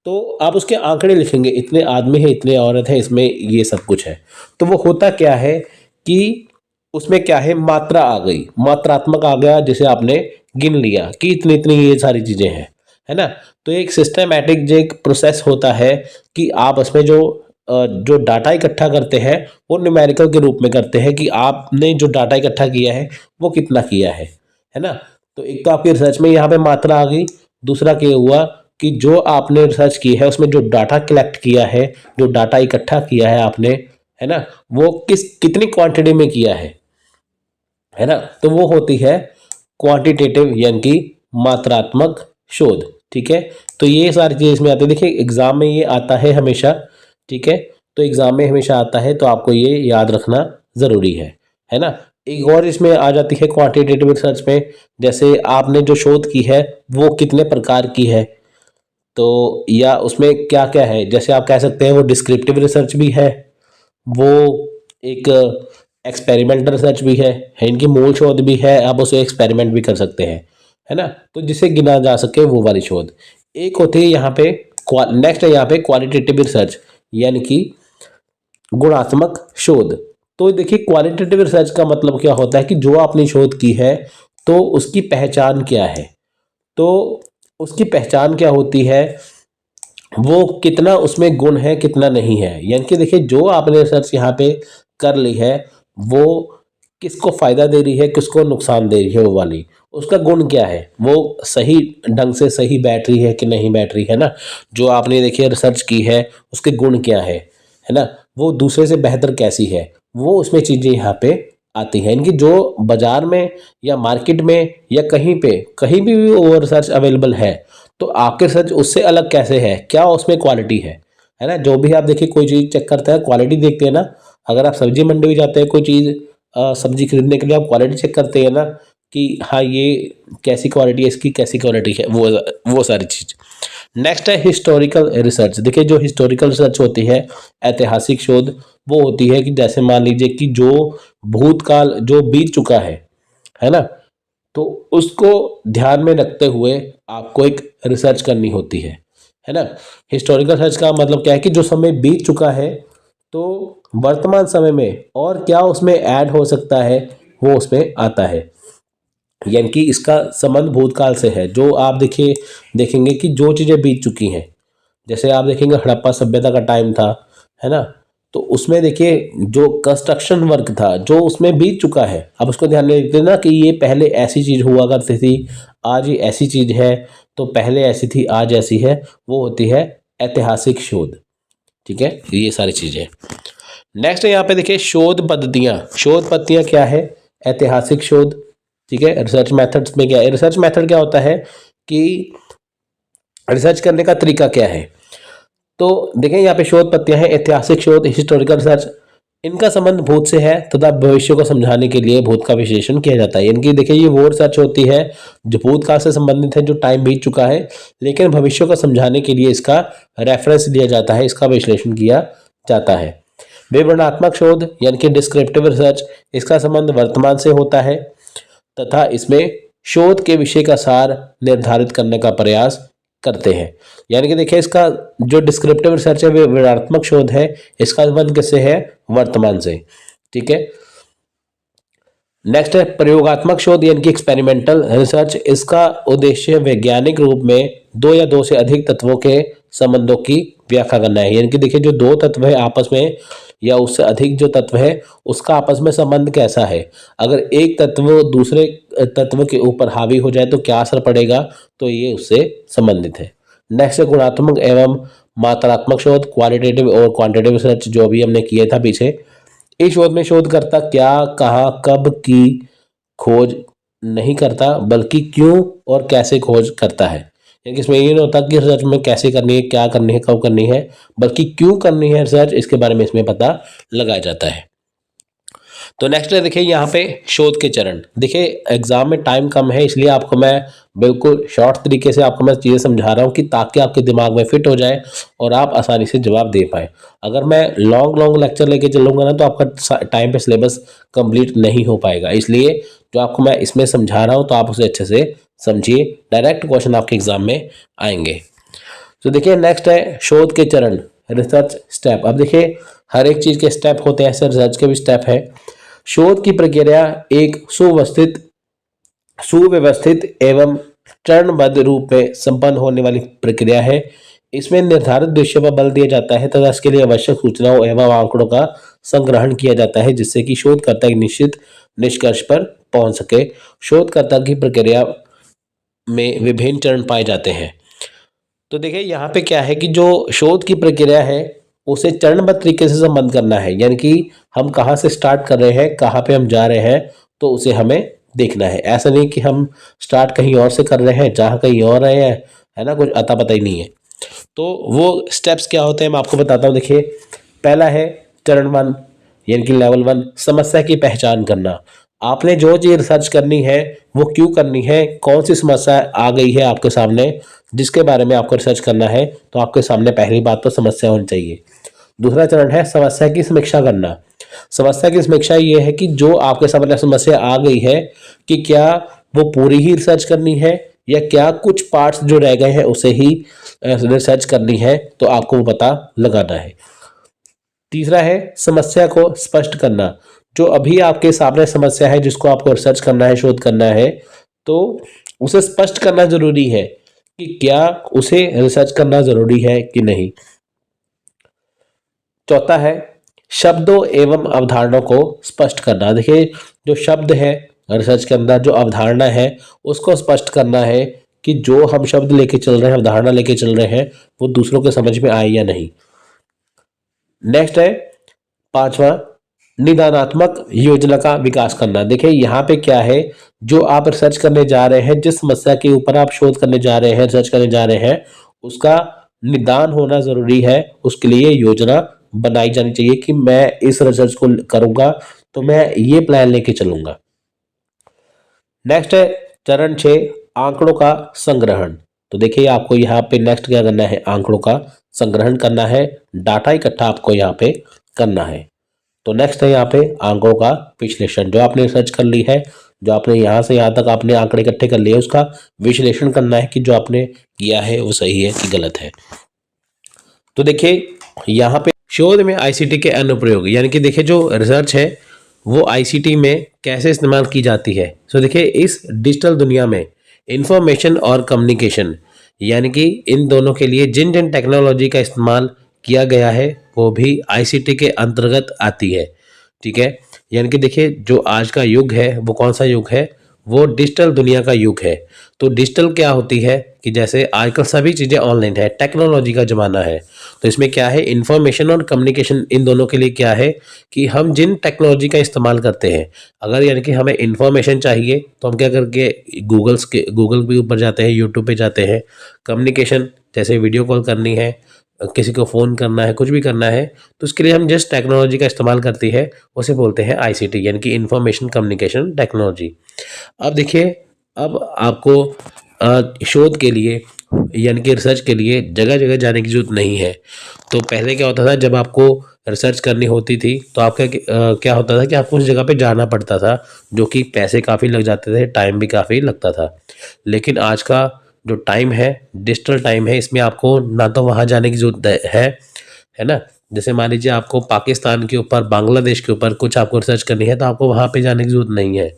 Speaker 1: तो आप उसके आंकड़े लिखेंगे, इतने आदमी हैं, इतने औरत हैं, इसमें ये सब कुछ है। तो वो होता क्या है कि उसमें क्या है, मात्रा आ गई, मात्रात्मक आ गया, जिसे आपने गिन लिया कि इतनी इतनी ये सारी चीजें हैं, है ना। तो एक सिस्टमैटिक जो एक प्रोसेस होता है कि आप उसमें जो डाटा इकट्ठा करते हैं वो न्यूमेरिकल के रूप में करते हैं कि आपने जो डाटा इकट्ठा किया है वो कितना किया है ना। तो एक तो आपकी रिसर्च में यहाँ पे मात्रा आ गई, दूसरा क्या हुआ कि जो आपने रिसर्च की है उसमें जो डाटा कलेक्ट किया है, जो डाटा इकट्ठा किया है आपने, है ना, वो कितनी क्वांटिटी में किया है ना। तो वो होती है क्वांटिटेटिव यानी कि मात्रात्मक शोध। ठीक है, तो ये सारी चीज़ इसमें आती है। देखिए एग्जाम में ये आता है हमेशा। ठीक है, तो एग्जाम में हमेशा आता है, तो आपको ये याद रखना ज़रूरी है ना। एक और इसमें आ जाती है क्वांटिटेटिव रिसर्च में, जैसे आपने जो शोध की है वो कितने प्रकार की है, तो या उसमें क्या क्या है। जैसे आप कह सकते हैं वो डिस्क्रिप्टिव रिसर्च भी है, वो एक एक्सपेरिमेंटल रिसर्च भी है इनकी मूल शोध भी है, आप उसे एक्सपेरिमेंट भी कर सकते हैं, है ना। तो जिसे गिना जा सके वो वाली शोध। एक होती है यहाँ पे नेक्स्ट है यहाँ पे क्वालिटेटिव रिसर्च यानी कि गुणात्मक शोध। तो देखिए क्वालिटेटिव रिसर्च का मतलब क्या होता है कि जो आपने शोध की है तो उसकी पहचान क्या है। तो उसकी पहचान क्या होती है, वो कितना उसमें गुण है कितना नहीं है। यानी कि देखिए जो आपने रिसर्च यहाँ पे कर ली है वो किसको फायदा दे रही है, किसको नुकसान दे रही है, वो वाली उसका गुण क्या है, वो सही ढंग से सही बैठ रही है कि नहीं बैठ रही है ना। जो आपने देखिए रिसर्च की है उसके गुण क्या है ना, वो दूसरे से बेहतर कैसी है, वो उसमें चीजें यहाँ पे आती हैं। इनकी जो बाजार में या मार्केट में या कहीं पे कहीं भी वो रिसर्च अवेलेबल है, तो आपके रिसर्च उससे अलग कैसे है, क्या उसमें क्वालिटी है ना। जो भी आप देखिए कोई चीज़ चेक करते हैं क्वालिटी देखते हैं ना। अगर आप सब्जी मंडी में जाते हैं कोई चीज़ सब्जी खरीदने के लिए, आप क्वालिटी चेक करते हैं ना कि हाँ ये कैसी क्वालिटी है, इसकी कैसी क्वालिटी है, वो सारी चीज़। नेक्स्ट है हिस्टोरिकल रिसर्च। देखिए जो हिस्टोरिकल रिसर्च होती है, ऐतिहासिक शोध, वो होती है कि जैसे मान लीजिए कि जो भूतकाल जो बीत चुका है ना, तो उसको ध्यान में रखते हुए आपको एक रिसर्च करनी होती है ना। हिस्टोरिकल रिसर्च का मतलब क्या है कि जो समय बीत चुका है तो वर्तमान समय में और क्या उसमें ऐड हो सकता है वो उसमें आता है। यानी कि इसका संबंध भूतकाल से है। जो आप देखिए देखेंगे कि जो चीज़ें बीत चुकी हैं, जैसे आप देखेंगे हड़प्पा सभ्यता का टाइम था, है ना। तो उसमें देखिए जो कंस्ट्रक्शन वर्क था जो उसमें बीत चुका है, अब उसको ध्यान में रखते ना कि ये पहले ऐसी चीज़ हुआ करती थी, आज ये ऐसी चीज़ है, तो पहले ऐसी थी आज ऐसी है, वो होती है ऐतिहासिक शोध। ठीक है, ये सारी चीज़ें। नेक्स्ट यहाँ पे देखिए शोध पद्धतियाँ। शोध पद्धतियाँ क्या है, ऐतिहासिक शोध। ठीक है, रिसर्च मेथड्स में क्या है, रिसर्च मेथड क्या होता है कि रिसर्च करने का तरीका क्या है। तो देखें यहाँ पे शोध पत्तियां हैं, ऐतिहासिक शोध, हिस्टोरिकल रिसर्च। इनका संबंध भूत से है तथा भविष्य को समझाने के लिए भूत का विश्लेषण किया जाता है। इनकी देखिए ये वो रिसर्च होती है जो भूतकाल से संबंधित है, जो टाइम बीत चुका है, लेकिन भविष्य को समझाने के लिए इसका रेफरेंस लिया जाता है, इसका विश्लेषण किया जाता है। विवरणात्मक शोध यानी कि डिस्क्रिप्टिव रिसर्च, इसका संबंध वर्तमान से होता है तथा इसमें शोध के विषय का सार निर्धारित करने का प्रयास करते हैं। यानी कि देखिए इसका जो डिस्क्रिप्टिव रिसर्च है वो विवरणात्मक शोध है, इसका संबंध किससे है, वर्तमान से। ठीक है, नेक्स्ट है प्रयोगात्मक शोध यानी कि एक्सपेरिमेंटल रिसर्च। इसका उद्देश्य वैज्ञानिक रूप में दो या दो से अधिक तत्वों के संबंधों की व्याख्या करना है। यानी कि देखिए जो दो तत्व है आपस में या उससे अधिक जो तत्व है उसका आपस में संबंध कैसा है, अगर एक तत्व दूसरे तत्व के ऊपर हावी हो जाए तो क्या असर पड़ेगा, तो ये उससे संबंधित है। नेक्स्ट है गुणात्मक एवं मात्रात्मक शोध, क्वालिटेटिव और क्वांटिटेटिव रिसर्च, जो अभी हमने किए था पीछे। इस शोध में शोधकर्ता क्या, कहाँ, कब की खोज नहीं करता बल्कि क्यों और कैसे खोज करता है। यानी कि इसमें ये नहीं होता कि रिसर्च में कैसे करनी है, क्या करनी है, कब करनी है, बल्कि क्यों करनी है रिसर्च, इसके बारे में इसमें पता लगाया जाता है। तो नेक्स्ट है देखिए यहाँ पे शोध के चरण। देखिए एग्जाम में टाइम कम है, इसलिए आपको मैं बिल्कुल शॉर्ट तरीके से आपको मैं चीज़ें समझा रहा हूँ कि ताकि आपके दिमाग में फिट हो जाए और आप आसानी से जवाब दे पाए। अगर मैं लॉन्ग लॉन्ग लेक्चर लेके चलूँगा ना तो आपका टाइम पे सिलेबस कंप्लीट नहीं हो पाएगा, इसलिए जो आपको मैं इसमें समझा रहा हूँ तो आप उसे अच्छे से समझिए, डायरेक्ट क्वेश्चन आपके एग्जाम में आएंगे। तो देखिए नेक्स्ट है शोध के चरण, रिसर्च स्टेप। अब देखिए हर एक चीज़ के स्टेप होते हैं, ऐसे रिसर्च के भी स्टेप है। शोध की प्रक्रिया एक सुव्यवस्थित एवं चरणबद्ध रूप में संपन्न होने वाली प्रक्रिया है। इसमें निर्धारित उद्देश्यों पर बल दिया जाता है तथा इसके लिए आवश्यक सूचनाओं एवं आंकड़ों का संग्रहण किया जाता है, जिससे कि शोधकर्ता एक निश्चित निष्कर्ष पर पहुंच सके। शोधकर्ता की प्रक्रिया में विभिन्न चरण पाए जाते हैं। तो देखिए यहाँ पे क्या है कि जो शोध की प्रक्रिया है उसे चरणबद्ध तरीके से संबंध करना है, यानी कि हम कहाँ से स्टार्ट कर रहे हैं, कहाँ पे हम जा रहे हैं, तो उसे हमें देखना है। ऐसा नहीं कि हम स्टार्ट कहीं और से कर रहे हैं, जहाँ कहीं और रहे हैं, है ना, कुछ अता पता ही नहीं है। तो वो स्टेप्स क्या होते हैं मैं आपको बताता हूँ। देखिए पहला है चरण 1 यानी कि लेवल 1, समस्या की पहचान करना। आपने जो चीज रिसर्च करनी है वो क्यों करनी है, कौन सी समस्या आ गई है आपके सामने जिसके बारे में आपको रिसर्च करना है, तो आपके सामने पहली बात तो समस्या होनी चाहिए। दूसरा चरण है समस्या की समीक्षा करना। समस्या की समीक्षा ये है कि जो आपके सामने समस्या आ गई है कि क्या वो पूरी ही रिसर्च करनी है या क्या कुछ पार्ट्स जो रह गए हैं उसे ही रिसर्च करनी है, तो आपको वो पता लगाना है। तीसरा है समस्या को स्पष्ट करना। जो अभी आपके सामने समस्या है जिसको आपको रिसर्च करना है, शोध करना है, तो उसे स्पष्ट करना जरूरी है कि क्या उसे रिसर्च करना जरूरी है कि नहीं। चौथा है शब्दों एवं अवधारणाओं को स्पष्ट करना। देखिए जो शब्द है रिसर्च के अंदर, जो अवधारणा है उसको स्पष्ट करना है कि जो हम शब्द लेके चल रहे हैं, अवधारणा लेके चल रहे हैं, वो दूसरों के समझ में आए या नहीं। नेक्स्ट है पांचवा निदानात्मक योजना का विकास करना। देखिए यहाँ पे क्या है, जो आप रिसर्च करने जा रहे हैं, जिस समस्या के ऊपर आप शोध करने जा रहे हैं, रिसर्च करने जा रहे हैं, उसका निदान होना जरूरी है। उसके लिए योजना बनाई जानी चाहिए कि मैं इस रिसर्च को करूंगा तो मैं ये प्लान लेके चलूंगा। नेक्स्ट है चरण 6 आंकड़ों का संग्रहण। तो देखिए आपको यहाँ पे नेक्स्ट क्या करना है, आंकड़ों का संग्रहण करना है, डाटा इकट्ठा आपको यहाँ पे करना है। तो नेक्स्ट है यहाँ पे आंकड़ों का विश्लेषण। जो आपने रिसर्च कर ली है, जो आपने यहाँ से यहाँ तक आपने आंकड़े इकट्ठे कर लिए, उसका विश्लेषण करना है कि जो आपने किया है वो सही है कि गलत है। तो देखिए यहाँ पे शोध में आईसीटी के अनुप्रयोग, यानी कि देखिए जो रिसर्च है वो आईसीटी में कैसे इस्तेमाल की जाती है। तो देखिए इस डिजिटल दुनिया में इंफॉर्मेशन और कम्युनिकेशन, यानी कि इन दोनों के लिए जिन जिन टेक्नोलॉजी का इस्तेमाल किया गया है वो भी आईसीटी के अंतर्गत आती है। ठीक है, यानी कि देखिए जो आज का युग है वो कौन सा युग है, वो डिजिटल दुनिया का युग है। तो डिजिटल क्या होती है कि जैसे आजकल सभी चीज़ें ऑनलाइन है, टेक्नोलॉजी का ज़माना है, तो इसमें क्या है इंफॉर्मेशन और कम्युनिकेशन, इन दोनों के लिए क्या है कि हम जिन टेक्नोलॉजी का इस्तेमाल करते हैं, अगर यानी कि हमें इंफॉर्मेशन चाहिए तो हम क्या करके गूगल के ऊपर जाते हैं, यूट्यूब पे जाते हैं। कम्युनिकेशन जैसे वीडियो कॉल करनी है, किसी को फ़ोन करना है, कुछ भी करना है, तो उसके लिए हम जिस टेक्नोलॉजी का इस्तेमाल करती है उसे बोलते हैं आईसीटी, यानी कि इंफॉर्मेशन कम्युनिकेशन टेक्नोलॉजी। अब देखिए अब आपको शोध के लिए यानी कि रिसर्च के लिए जगह जगह जाने की जरूरत नहीं है। तो पहले क्या होता था, जब आपको रिसर्च करनी होती थी तो आपका क्या होता था कि आपको उस जगह पे जाना पड़ता था, जो कि पैसे काफ़ी लग जाते थे, टाइम भी काफ़ी लगता था। लेकिन आज का जो टाइम है डिजिटल टाइम है, इसमें आपको ना तो वहाँ जाने की जरूरत है ना। जैसे मान लीजिए आपको पाकिस्तान के ऊपर, बांग्लादेश के ऊपर कुछ आपको रिसर्च करनी है तो आपको वहाँ पे जाने की जरूरत नहीं है।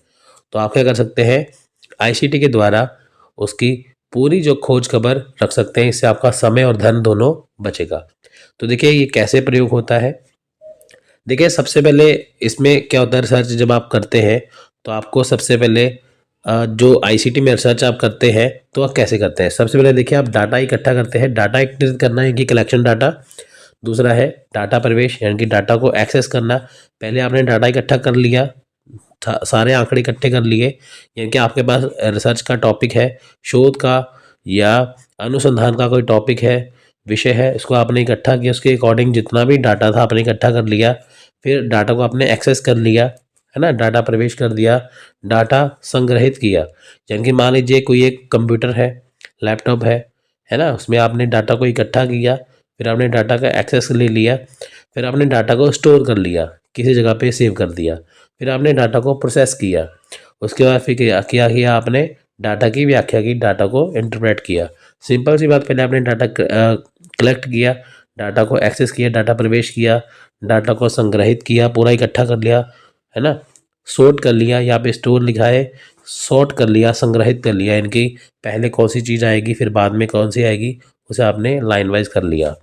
Speaker 1: तो आप क्या कर सकते हैं, आईसीटी के द्वारा उसकी पूरी जो खोज खबर रख सकते हैं। इससे आपका समय और धन दोनों बचेगा। तो देखिए ये कैसे प्रयोग होता है। देखिए सबसे पहले इसमें क्या होता है, रिसर्च जब आप करते हैं तो आपको सबसे पहले जो आईसीटी में रिसर्च आप करते हैं तो आप कैसे करते हैं। सबसे पहले देखिए आप डाटा इकट्ठा करते हैं। डाटा एकत्रित करना है कि कलेक्शन डाटा। दूसरा है डाटा प्रवेश, यानी कि डाटा को एक्सेस करना। पहले आपने डाटा इकट्ठा कर लिया, सारे आंकड़े इकट्ठे कर लिए, यानी कि आपके पास रिसर्च का टॉपिक है, शोध का या अनुसंधान का कोई टॉपिक है, विषय है, इसको आपने इकट्ठा किया, उसके अकॉर्डिंग जितना भी डाटा था आपने इकट्ठा कर लिया। फिर डाटा को आपने एक्सेस कर लिया, है ना, डाटा प्रवेश कर दिया, डाटा संग्रहित किया। यानी कि मान लीजिए कोई एक कंप्यूटर है, लैपटॉप है ना, उसमें आपने डाटा को इकट्ठा किया, फिर आपने डाटा का एक्सेस ले लिया, फिर आपने डाटा को स्टोर कर लिया, किसी जगह पे सेव कर दिया, फिर आपने डाटा को प्रोसेस किया, उसके बाद फिर क्या किया आपने, डाटा की व्याख्या की, डाटा को इंटरप्रेट किया। सिंपल सी बात, पहले आपने डाटा कलेक्ट किया, डाटा को एक्सेस किया, डाटा प्रवेश किया, डाटा को संग्रहित किया, पूरा इकट्ठा कर लिया, है ना, सॉर्ट कर लिया, यहाँ पे स्टोर लिखा है, सॉर्ट कर लिया, संग्रहित कर लिया, इनकी पहले कौन सी चीज़ आएगी फिर बाद में कौन सी आएगी, उसे आपने लाइन वाइज कर लिया,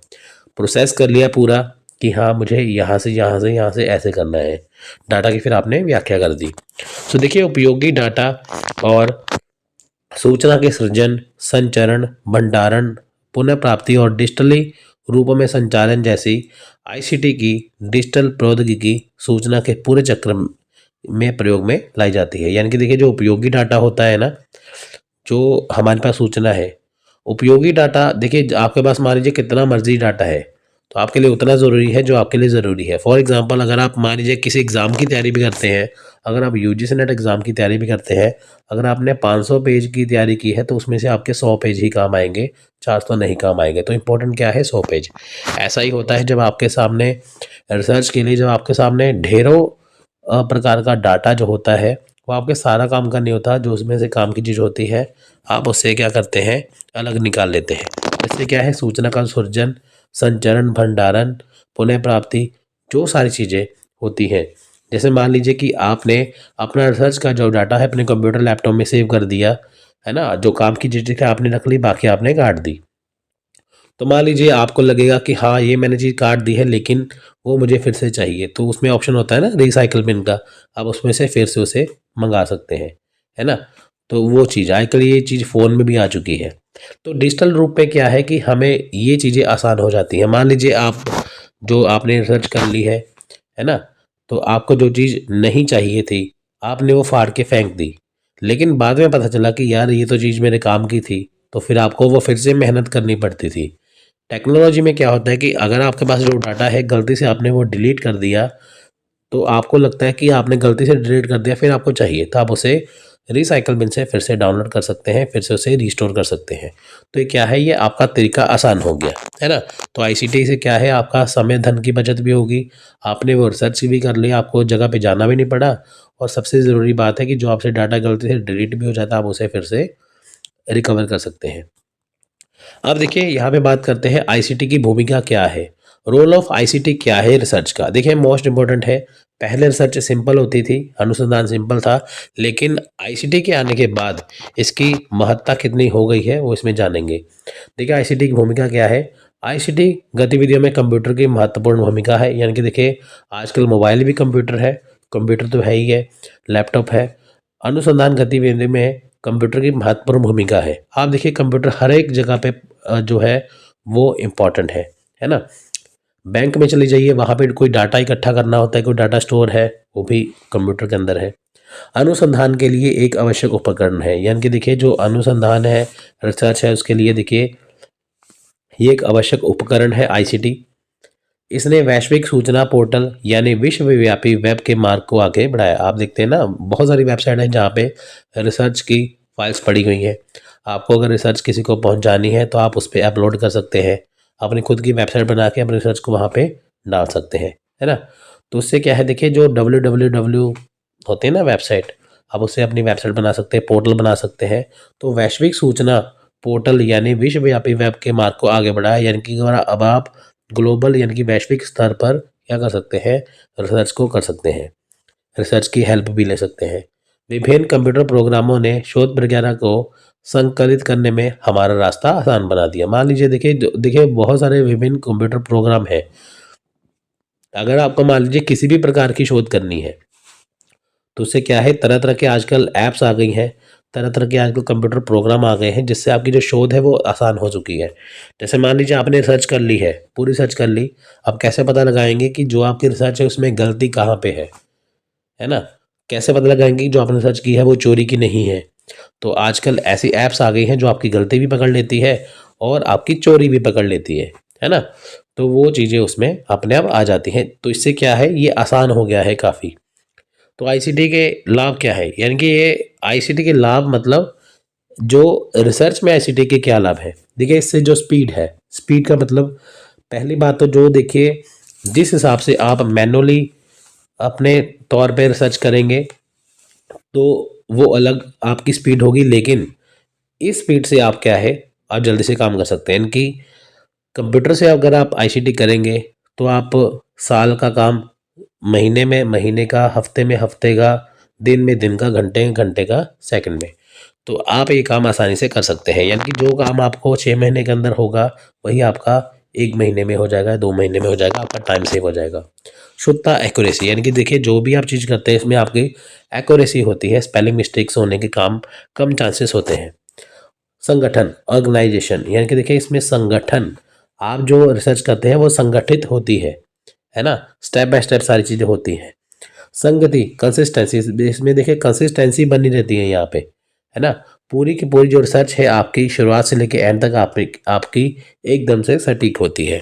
Speaker 1: प्रोसेस कर लिया पूरा कि हाँ मुझे यहाँ से यहाँ से यहाँ से ऐसे करना है, डाटा की फिर आपने व्याख्या कर दी। तो देखिए उपयोगी डाटा और सूचना के सृजन, संचरण, भंडारण, पुनः प्राप्ति और डिजिटली रूपों में संचालन जैसी आईसीटी की डिजिटल प्रौद्योगिकी सूचना के पूरे चक्र में प्रयोग में लाई जाती है। यानी कि देखिए जो उपयोगी डाटा होता है ना, जो हमारे पास सूचना है, उपयोगी डाटा देखिए आपके पास मान लीजिए कितना मर्जी डाटा है तो आपके लिए उतना ज़रूरी है जो आपके लिए ज़रूरी है। फॉर एग्जांपल अगर आप मान लीजिए किसी एग्ज़ाम की तैयारी भी करते हैं, अगर आप यूजीसी नेट एग्ज़ाम की तैयारी भी करते हैं, अगर आपने 500 पेज की तैयारी की है तो उसमें से आपके 100 पेज ही काम आएंगे, 400 नहीं काम आएंगे। तो इम्पोर्टेंट क्या है, 100 पेज। ऐसा ही होता है जब आपके सामने रिसर्च के लिए, जब आपके सामने ढेरों प्रकार का डाटा जो होता है वो आपके सारा काम का नहीं होता, जो उसमें से काम की चीज़ होती है आप उससे क्या करते हैं, अलग निकाल लेते हैं। इससे क्या है, सूचना का सृजन, संचरण, भंडारण, पुनः प्राप्ति, जो सारी चीज़ें होती हैं। जैसे मान लीजिए कि आपने अपना रिसर्च का जो डाटा है अपने कंप्यूटर लैपटॉप में सेव कर दिया, है ना, जो काम की चीज़ें आपने रख ली, बाकी आपने काट दी। तो मान लीजिए आपको लगेगा कि हाँ ये मैंने चीज़ काट दी है लेकिन वो मुझे फिर से चाहिए, तो उसमें ऑप्शन होता है ना रिसाइकल बिन का, आप उसमें से फिर से उसे मंगा सकते हैं, है ना। तो वो चीज़ आजकल ये चीज़ फ़ोन में भी आ चुकी है। तो डिजिटल रूप में क्या है कि हमें ये चीज़ें आसान हो जाती हैं। मान लीजिए आप जो आपने रिसर्च कर ली है ना, तो आपको जो चीज़ नहीं चाहिए थी आपने वो फाड़ के फेंक दी, लेकिन बाद में पता चला कि यार ये तो चीज़ मेरे काम की थी, तो फिर आपको वो फिर से मेहनत करनी पड़ती थी। टेक्नोलॉजी में क्या होता है कि अगर आपके पास जो डाटा है गलती से आपने वो डिलीट कर दिया, तो आपको लगता है कि आपने गलती से डिलीट कर दिया, फिर आपको चाहिए तो आप उसे रिसाइकल बिन से फिर से डाउनलोड कर सकते हैं, फिर से उसे रिस्टोर कर सकते हैं। तो ये क्या है, ये आपका तरीका आसान हो गया, है ना। तो आईसीटी से क्या है, आपका समय धन की बचत भी होगी, आपने वो रिसर्च भी कर लिया, आपको जगह पे जाना भी नहीं पड़ा, और सबसे ज़रूरी बात है कि जो आपसे डाटा गलती से डिलीट भी हो जाता है आप उसे फिर से रिकवर कर सकते हैं। अब देखिए यहाँ पे बात करते हैं आईसीटी की भूमिका क्या है, रोल ऑफ आईसीटी क्या है रिसर्च का। देखिए मोस्ट इम्पोर्टेंट है, पहले रिसर्च सिंपल होती थी, अनुसंधान सिंपल था, लेकिन आईसीटी के आने के बाद इसकी महत्ता कितनी हो गई है वो इसमें जानेंगे। देखिए आईसीटी की भूमिका क्या है, आईसीटी गतिविधियों में कंप्यूटर की महत्वपूर्ण भूमिका है। यानी कि देखिए आजकल मोबाइल भी कंप्यूटर है, कंप्यूटर तो है ही है, लैपटॉप है। अनुसंधान गतिविधि में कंप्यूटर की महत्वपूर्ण भूमिका है। आप देखिए कंप्यूटर हर एक जगह पे जो है वो इम्पॉर्टेंट है ना। बैंक में चले जाइए, वहाँ पे कोई डाटा इकट्ठा करना होता है, कोई डाटा स्टोर है, वो भी कंप्यूटर के अंदर है। अनुसंधान के लिए एक आवश्यक उपकरण है, यानी कि देखिए जो अनुसंधान है, रिसर्च है, उसके लिए देखिए ये एक आवश्यक उपकरण है आईसीटी। इसने वैश्विक सूचना पोर्टल यानी विश्वव्यापी वेब के मार्ग को आगे बढ़ाया। आप देखते हैं ना बहुत सारी वेबसाइट हैं जहाँ पे रिसर्च की फाइल्स पड़ी हुई हैं। आपको अगर रिसर्च किसी को पहुँचानी है तो आप उस पर अपलोड कर सकते हैं, अपनी खुद की वेबसाइट बना के अपने रिसर्च को वहाँ पे डाल सकते हैं, है ना। तो उससे क्या है, देखिए जो www होते हैं ना वेबसाइट, आप उससे अपनी वेबसाइट बना सकते हैं, पोर्टल बना सकते हैं। तो वैश्विक सूचना पोर्टल यानी विश्वव्यापी वेब के मार्ग को आगे बढ़ाया, यानी कि अब आप ग्लोबल यानी कि वैश्विक स्तर पर क्या कर सकते हैं, रिसर्च को कर सकते हैं, रिसर्च की हेल्प भी ले सकते हैं। विभिन्न कंप्यूटर प्रोग्रामों ने शोध प्रक्रिया को संकलित करने में हमारा रास्ता आसान बना दिया। मान लीजिए देखिए बहुत सारे विभिन्न कंप्यूटर प्रोग्राम हैं। अगर आपको मान लीजिए किसी भी प्रकार की शोध करनी है तो उससे क्या है, तरह तरह के आजकल ऐप्स आ गई हैं, तरह तरह के आजकल कंप्यूटर प्रोग्राम आ गए हैं, जिससे आपकी जो शोध है वो आसान हो चुकी है। जैसे मान लीजिए आपने रिसर्च कर ली है, पूरी रिसर्च कर ली, अब कैसे पता लगाएंगे कि जो आपकी रिसर्च है उसमें गलती कहाँ पे है ना। कैसे पता लगाएंगे कि जो आपने रिसर्च की है वो चोरी की नहीं है। तो आजकल ऐसी ऐप्स आ गई हैं जो आपकी गलती भी पकड़ लेती है और आपकी चोरी भी पकड़ लेती है ना। तो वो चीज़ें उसमें अपने आप आ जाती हैं। तो इससे क्या है, ये आसान हो गया है काफ़ी। तो आईसीटी के लाभ क्या है, यानी कि ये आईसीटी के लाभ मतलब जो रिसर्च में आईसीटी के क्या लाभ है। देखिए इससे जो स्पीड है, स्पीड का मतलब पहली बात तो जो देखिए जिस हिसाब से आप मैनुअली अपने तौर पे रिसर्च करेंगे तो वो अलग आपकी स्पीड होगी, लेकिन इस स्पीड से आप क्या है, आप जल्दी से काम कर सकते हैं। कि कंप्यूटर से अगर आप आईसीटी करेंगे तो आप साल का काम महीने में, महीने का, हफ्ते में हफ्ते का, दिन में दिन का, घंटे में घंटे का, सेकंड में, तो आप ये काम आसानी से कर सकते हैं। यानी कि जो काम आपको 6 महीने के अंदर होगा वही आपका 1 महीने में हो जाएगा, 2 महीने में हो जाएगा, आपका टाइम सेव हो जाएगा। शुद्धता, एक्यूरेसी, यानी कि देखिए जो भी आप चीज़ करते हैं इसमें आपकी एक्यूरेसी होती है, स्पेलिंग मिस्टेक्स होने के काम कम चांसेस होते हैं। संगठन, ऑर्गेनाइजेशन, यानी कि देखिए इसमें संगठन, आप जो रिसर्च करते हैं वो संगठित होती है ना, स्टेप बाय स्टेप सारी चीज़ें होती हैं। संगति, कंसिस्टेंसी, इसमें देखिए कंसिस्टेंसी बनी रहती है यहाँ पे, है ना। पूरी की पूरी जो रिसर्च है आपकी शुरुआत से लेकर एंड तक आपकी एकदम से सटीक होती है।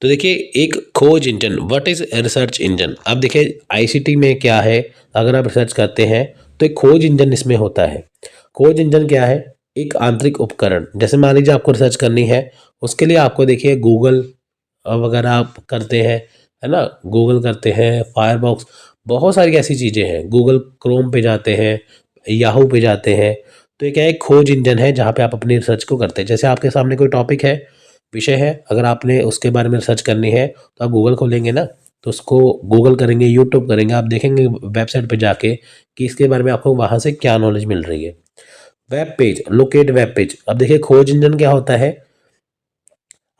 Speaker 1: तो देखिए एक खोज engine, what is research engine. अब देखिए आईसीटी में क्या है, अगर आप रिसर्च करते हैं तो एक खोज इंजन इसमें होता है। खोज इंजन क्या है, एक आंतरिक उपकरण। जैसे मान लीजिए आपको रिसर्च करनी है, उसके लिए आपको देखिए गूगल वगैरह आप करते हैं, है ना, गूगल करते हैं, फायरबॉक्स, बहुत सारी ऐसी चीज़ें हैं, गूगल क्रोम पे जाते हैं, याहू पे जाते हैं। तो ये क्या है, एक खोज इंजन है जहाँ पे आप अपनी रिसर्च को करते हैं। जैसे आपके सामने कोई टॉपिक है, विषय है, अगर आपने उसके बारे में रिसर्च करनी है तो आप गूगल खोलेंगे ना, तो उसको गूगल करेंगे, यूट्यूब करेंगे, आप देखेंगे वेबसाइट पे जाके कि इसके बारे में आपको वहाँ से क्या नॉलेज मिल रही है। Web page, locate web page. अब देखिए खोज इंजन क्या होता है,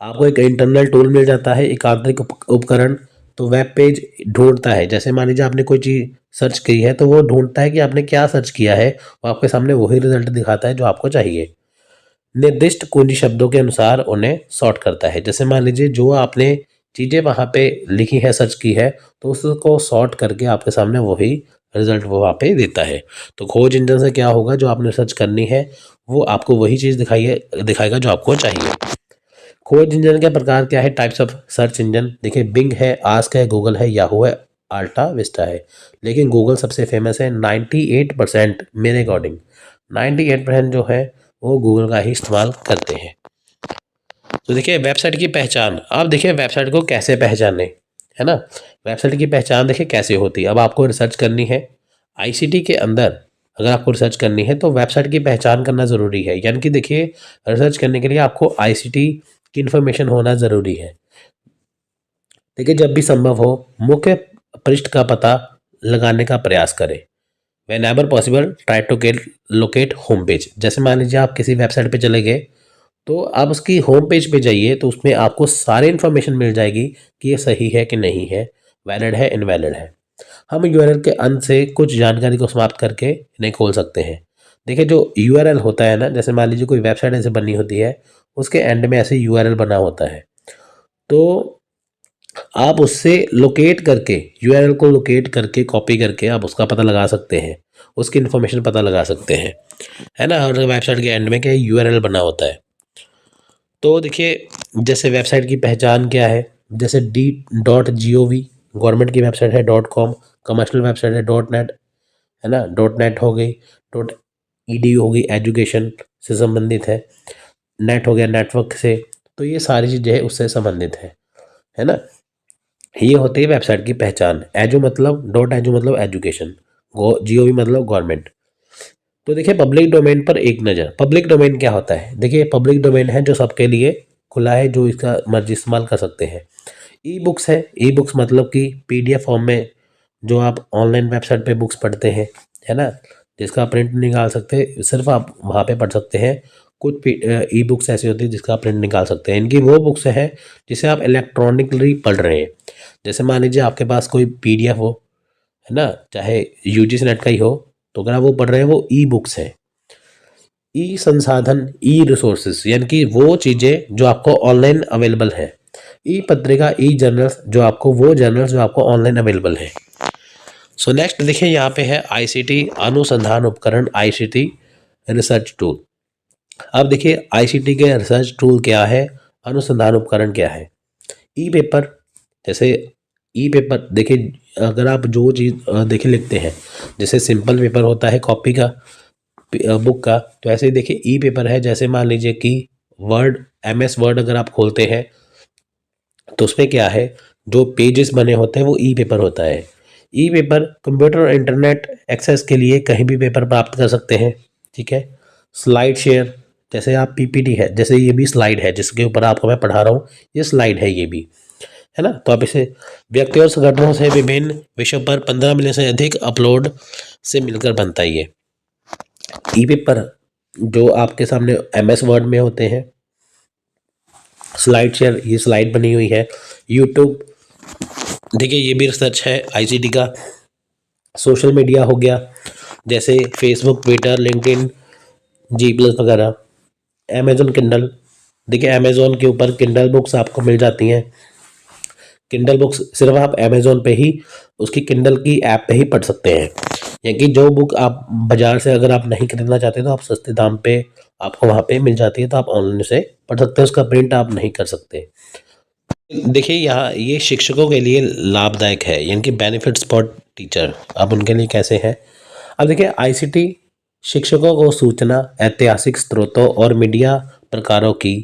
Speaker 1: आपको एक इंटरनल टूल मिल जाता है, एक आंतरिक उपकरण, तो वेब पेज ढूंढता है। जैसे मान लीजिए आपने कोई चीज़ सर्च की है तो वो ढूंढता है कि आपने क्या सर्च किया है, वो आपके सामने वही रिजल्ट दिखाता है जो आपको चाहिए। निर्दिष्ट कुंजी शब्दों के अनुसार उन्हें सॉर्ट करता है। जैसे मान लीजिए जो आपने चीज़ें वहाँ पे लिखी है, सर्च की है, तो उसको सॉर्ट करके आपके सामने वही रिजल्ट वो वहाँ पे देता है। तो खोज इंजन से क्या होगा, जो आपने सर्च करनी है वो आपको वही चीज़ दिखाएगा जो आपको चाहिए। खोज इंजन के प्रकार क्या है, टाइप्स ऑफ सर्च इंजन। देखिए बिंग है, आस्क है, गूगल है, याहू है, अल्टा विस्टा है, लेकिन गूगल सबसे फेमस है। 98% मेरे अकॉर्डिंग 98% जो है वो गूगल का ही इस्तेमाल करते हैं। तो देखिए वेबसाइट की पहचान, आप देखिए वेबसाइट को कैसे पहचाने, है ना। वेबसाइट की पहचान देखिए कैसे होती है। अब आपको रिसर्च करनी है आईसीटी के अंदर, अगर आपको रिसर्च करनी है तो वेबसाइट की पहचान करना ज़रूरी है। यानी कि देखिए रिसर्च करने के लिए आपको आईसीटी की इन्फॉर्मेशन होना ज़रूरी है। देखिए जब भी संभव हो मुख्य पृष्ठ का पता लगाने का प्रयास करें। Whenever possible try to get locate home page. जैसे मान लीजिए आप किसी वेबसाइट पे चले गए तो आप उसकी होम पेज पे जाइए, तो उसमें आपको सारी इन्फॉर्मेशन मिल जाएगी कि ये सही है कि नहीं है, वैलिड है, इनवैलिड है। हम यूआरएल के अंत से कुछ जानकारी को समाप्त करके इन्हें खोल सकते हैं। देखिए जो यूआरएल होता है ना, जैसे मान लीजिए कोई वेबसाइट ऐसे बनी होती है, उसके एंड में ऐसे यूआरएल बना होता है, तो आप उससे लोकेट करके, यूआरएल को लोकेट करके कॉपी करके आप उसका पता लगा सकते हैं, उसकी इन्फॉर्मेशन पता लगा सकते हैं, है ना। और वेबसाइट के एंड में क्या यूआरएल बना होता है। तो देखिए जैसे वेबसाइट की पहचान क्या है, जैसे D.gov गवर्नमेंट की वेबसाइट है, .com कमर्शियल वेबसाइट है, .net है ना, .net हो गई, .edu हो गई, एजुकेशन से संबंधित है, नेट हो गया नेटवर्क से, तो ये सारी चीज़ें है उससे संबंधित है ना। ये होती है वेबसाइट की पहचान। एजू मतलब एजुकेशन, GOV मतलब गवर्नमेंट। तो देखिए पब्लिक डोमेन पर एक नज़र। पब्लिक डोमेन क्या होता है, देखिए पब्लिक डोमेन है जो सबके लिए खुला है, जो इसका मर्जी इस्तेमाल कर सकते हैं। ई बुक्स है, ई बुक्स मतलब कि पीडीएफ फॉर्म में जो आप ऑनलाइन वेबसाइट पे बुक्स पढ़ते हैं, है ना, जिसका प्रिंट निकाल सकते हैं, सिर्फ आप वहाँ पे पढ़ सकते हैं। कुछ ई बुक्स ऐसी होती है जिसका आप प्रिंट निकाल सकते हैं। इनकी वो बुक्स हैं जिसे आप इलेक्ट्रॉनिकली पढ़ रहे हैं। जैसे मान लीजिए आपके पास कोई पीडीएफ हो, है ना, चाहे यूजीसी नेट का ही हो, तो अगर आप वो पढ़ रहे हैं वो ई बुक्स है। ई संसाधन, ई रिसोर्सेज, यानी कि वो चीज़ें जो आपको ऑनलाइन अवेलेबल है। ई पत्रिका, ई जर्नल्स, जो आपको वो जर्नल्स जो आपको ऑनलाइन अवेलेबल है। सो नेक्स्ट देखिए यहाँ पे है आईसीटी अनुसंधान उपकरण, आईसीटी रिसर्च टूल। अब देखिए आईसीटी के रिसर्च टूल क्या है, अनुसंधान उपकरण क्या है। ई पेपर, जैसे ई पेपर देखिए अगर आप जो चीज़ देखिए लिखते हैं, जैसे सिंपल पेपर होता है कॉपी का, बुक का, तो ऐसे ही देखिए ई पेपर है। जैसे मान लीजिए कि वर्ड, MS वर्ड अगर आप खोलते हैं तो उसमें क्या है, जो पेजेस बने होते हैं वो ई पेपर होता है। ई पेपर कंप्यूटर और इंटरनेट एक्सेस के लिए कहीं भी पेपर प्राप्त कर सकते हैं, ठीक है। स्लाइड शेयर, जैसे आप PPT है, जैसे ये भी स्लाइड है जिसके ऊपर आपको मैं पढ़ा रहा हूँ, ये स्लाइड है ये भी, है ना। तो आप इसे व्यक्ति और संगठनों से विभिन्न विषयों पर 15 मिलियन से अधिक अपलोड से मिलकर बनता है ये ई पेपर, जो आपके सामने MS वर्ड में होते हैं। स्लाइड शेयर, ये स्लाइड बनी हुई है। यूट्यूब, देखिए ये भी रिसर्च है ICT का। सोशल मीडिया हो गया, जैसे फेसबुक, ट्विटर, लिंक्डइन, G+ वगैरह। अमेजोन किंडल, देखिए अमेजोन के ऊपर किंडल बुक्स आपको मिल जाती हैं। किंडल बुक्स सिर्फ आप अमेजोन पे ही, उसकी किंडल की ऐप पे ही पढ़ सकते हैं। यानी कि जो बुक आप बाजार से अगर आप नहीं खरीदना चाहते तो आप सस्ते दाम पे आपको वहाँ पे मिल जाती है, तो आप ऑनलाइन से पढ़ सकते हैं, उसका प्रिंट आप नहीं कर सकते। देखिए यहाँ ये शिक्षकों के लिए लाभदायक है, यानी कि बेनिफिट्स फॉर टीचर। अब उनके लिए कैसे है, अब देखिए ICT शिक्षकों को सूचना, ऐतिहासिक स्रोतों और मीडिया प्रकारों की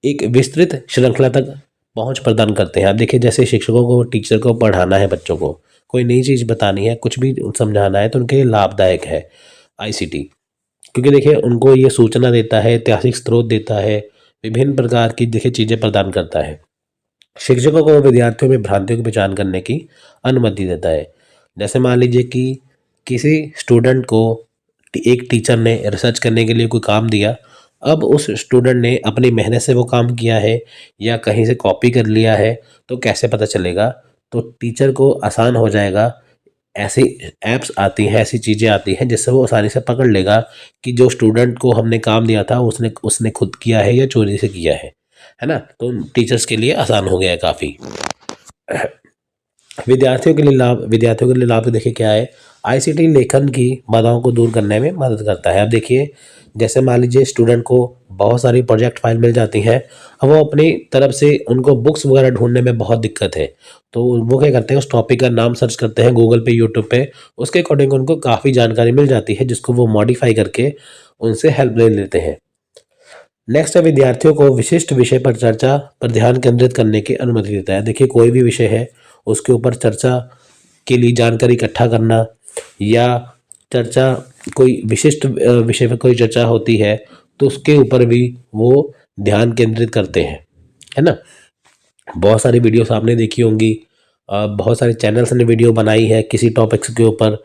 Speaker 1: एक विस्तृत श्रृंखला तक पहुंच प्रदान करते हैं। अब देखिए जैसे शिक्षकों को, टीचर को पढ़ाना है, बच्चों को कोई नई चीज़ बतानी है, कुछ भी समझाना है, तो उनके लिए लाभदायक है ICT। क्योंकि देखिए उनको ये सूचना देता है, ऐतिहासिक स्रोत देता है, विभिन्न प्रकार की देखिए चीज़ें प्रदान करता है। शिक्षकों को विद्यार्थियों में भ्रांतियों की पहचान करने की अनुमति देता है। जैसे मान लीजिए कि किसी स्टूडेंट को एक टीचर ने रिसर्च करने के लिए कोई काम दिया, अब उस स्टूडेंट ने अपनी मेहनत से वो काम किया है या कहीं से कॉपी कर लिया है, तो कैसे पता चलेगा, तो टीचर को आसान हो जाएगा। ऐसी ऐप्स आती हैं, ऐसी चीज़ें आती हैं जिससे वो आसानी से पकड़ लेगा कि जो स्टूडेंट को हमने काम दिया था उसने उसने खुद किया है या चोरी से किया है ना। तो टीचर्स के लिए आसान हो गया है काफ़ी। विद्यार्थियों के लिए लाभ देखिए क्या है, ICT लेखन की बाधाओं को दूर करने में मदद करता है। अब देखिए जैसे मान लीजिए स्टूडेंट को बहुत सारी प्रोजेक्ट फाइल मिल जाती हैं, अब वो अपनी तरफ से उनको बुक्स वगैरह ढूंढने में बहुत दिक्कत है, तो वो क्या करते हैं, उस टॉपिक का नाम सर्च करते हैं गूगल पे, यूट्यूब पे, उसके अकॉर्डिंग उनको काफ़ी जानकारी मिल जाती है, जिसको वो मॉडिफाई करके उनसे हेल्प ले लेते हैं। नेक्स्ट है, विद्यार्थियों को विशिष्ट विषय पर चर्चा पर ध्यान केंद्रित करने की अनुमति देता है। देखिए कोई भी विषय है उसके ऊपर चर्चा के लिए जानकारी इकट्ठा करना, या चर्चा कोई विशिष्ट विषय पर कोई चर्चा होती है तो उसके ऊपर भी वो ध्यान केंद्रित करते हैं, है ना। बहुत सारी वीडियोस आपने देखी होंगी, बहुत सारे चैनल्स ने वीडियो बनाई है किसी टॉपिक्स के ऊपर,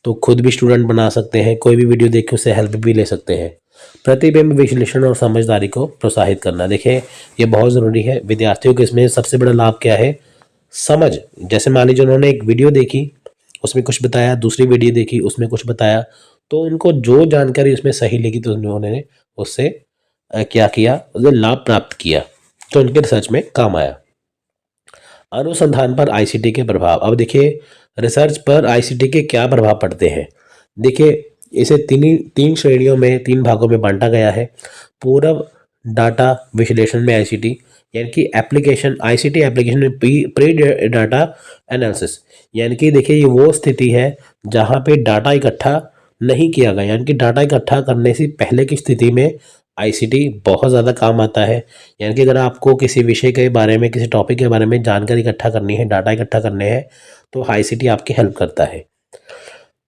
Speaker 1: तो खुद भी स्टूडेंट बना सकते हैं, कोई भी वीडियो देख के उससे हेल्प भी ले सकते हैं। प्रतिबिंब विश्लेषण और समझदारी को प्रोत्साहित करना, देखिए ये बहुत ज़रूरी है विद्यार्थियों के। इसमें सबसे बड़ा लाभ क्या है, समझ। जैसे मान लीजिए उन्होंने एक वीडियो देखी, उसमें कुछ बताया, दूसरी वीडियो देखी उसमें कुछ बताया, तो उनको जो जानकारी उसमें सही लगी तो उन्होंने उससे क्या किया, उससे लाभ प्राप्त किया, तो उनके रिसर्च में काम आया। अनुसंधान पर ICT के प्रभाव, अब देखिए रिसर्च पर ICT के क्या प्रभाव पड़ते हैं। देखिए इसे तीन श्रेणियों में, 3 भागों में बांटा गया है। पूर्व डाटा विश्लेषण में ICT, यानी कि एप्लीकेशन, ICT एप्लीकेशन में प्री डाटा एनालिसिस, यानी कि देखिए ये वो स्थिति है जहाँ पे डाटा इकट्ठा नहीं किया गया, यानी कि डाटा इकट्ठा करने से पहले की स्थिति में ICT बहुत ज़्यादा काम आता है। यानी कि अगर आपको किसी विषय के बारे में, किसी टॉपिक के बारे में जानकारी इकट्ठा करनी है, डाटा इकट्ठा करने हैं, तो ICT आपकी हेल्प करता है।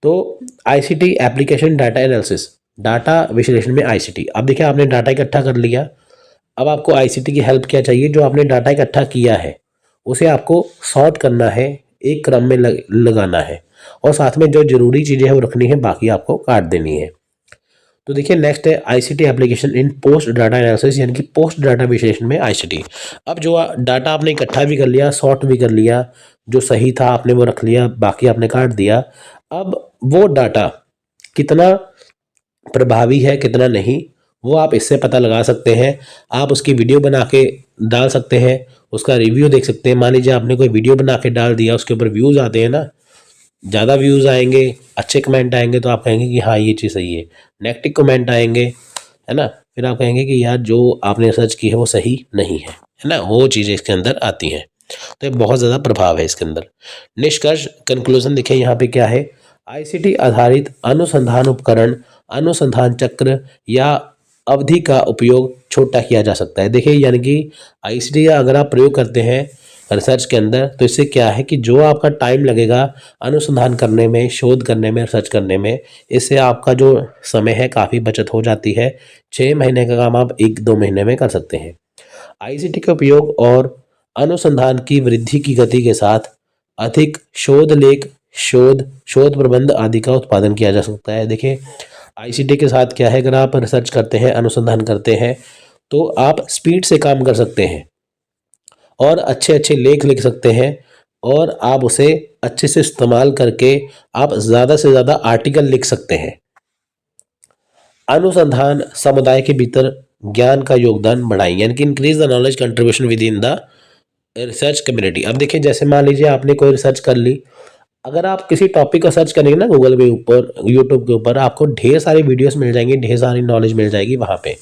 Speaker 1: तो ICT application data analysis, data विश्लेषण में ICT। अब देखिए आपने डाटा इकट्ठा कर लिया, अब आपको ICT की हेल्प क्या चाहिए, जो आपने डाटा इकट्ठा किया है उसे आपको सॉर्ट करना है, एक क्रम में लगाना है, और साथ में जो जरूरी चीज़ें हैं वो रखनी है, बाकी आपको काट देनी है। तो देखिए नेक्स्ट है ICT application in post data analysis, यानी कि पोस्ट डाटा विश्लेषण में ICT। अब जो डाटा आपने इकट्ठा भी कर लिया, सॉर्ट भी कर लिया, जो सही था आपने वो रख लिया, बाकी आपने काट दिया, अब वो डाटा कितना प्रभावी है कितना नहीं, वो आप इससे पता लगा सकते हैं। आप उसकी वीडियो बना के डाल सकते हैं, उसका रिव्यू देख सकते हैं। मान लीजिए आपने कोई वीडियो बना के डाल दिया, उसके ऊपर व्यूज़ आते हैं ना, ज़्यादा व्यूज़ आएंगे, अच्छे कमेंट आएंगे, तो आप कहेंगे कि हाँ ये चीज़ सही है। नेगेटिव कमेंट आएंगे, है ना, फिर आप कहेंगे कि यार जो आपने सर्च की है वो सही नहीं है ना, वो चीज़ें इसके अंदर आती हैं। तो ये बहुत ज़्यादा प्रभाव है इसके अंदर। निष्कर्ष कंक्लूजन देखिए यहाँ पे क्या है, आईसीटी आधारित अनुसंधान उपकरण, अनुसंधान चक्र या अवधि का उपयोग छोटा किया जा सकता है। देखिए यानी कि आईसीटी का अगर आप प्रयोग करते हैं रिसर्च के अंदर, तो इससे क्या है कि जो आपका टाइम लगेगा अनुसंधान करने में, शोध करने में, रिसर्च करने में, इससे आपका जो समय है काफ़ी बचत हो जाती है। 6 महीने का काम आप 1-2 महीने में कर सकते हैं। आईसीटी का उपयोग और अनुसंधान की वृद्धि की गति के साथ अधिक शोध लेख, शोध प्रबंध आदि का उत्पादन किया जा सकता है। देखिए आईसीटी के साथ क्या है, अगर आप रिसर्च करते हैं, अनुसंधान करते हैं, तो आप स्पीड से काम कर सकते हैं और अच्छे अच्छे लेख लिख सकते हैं और आप उसे अच्छे से इस्तेमाल करके आप ज़्यादा से ज़्यादा आर्टिकल लिख सकते हैं। अनुसंधान समुदाय के भीतर ज्ञान का योगदान बढ़ाएं, यानी कि increase the knowledge contribution with in the research community. अब देखिए जैसे मान लीजिए आपने कोई रिसर्च कर ली, अगर आप किसी टॉपिक का सर्च करेंगे ना गूगल के ऊपर, यूट्यूब के ऊपर, आपको ढेर सारी वीडियोस मिल जाएंगी, ढेर सारी नॉलेज मिल जाएगी वहाँ पे,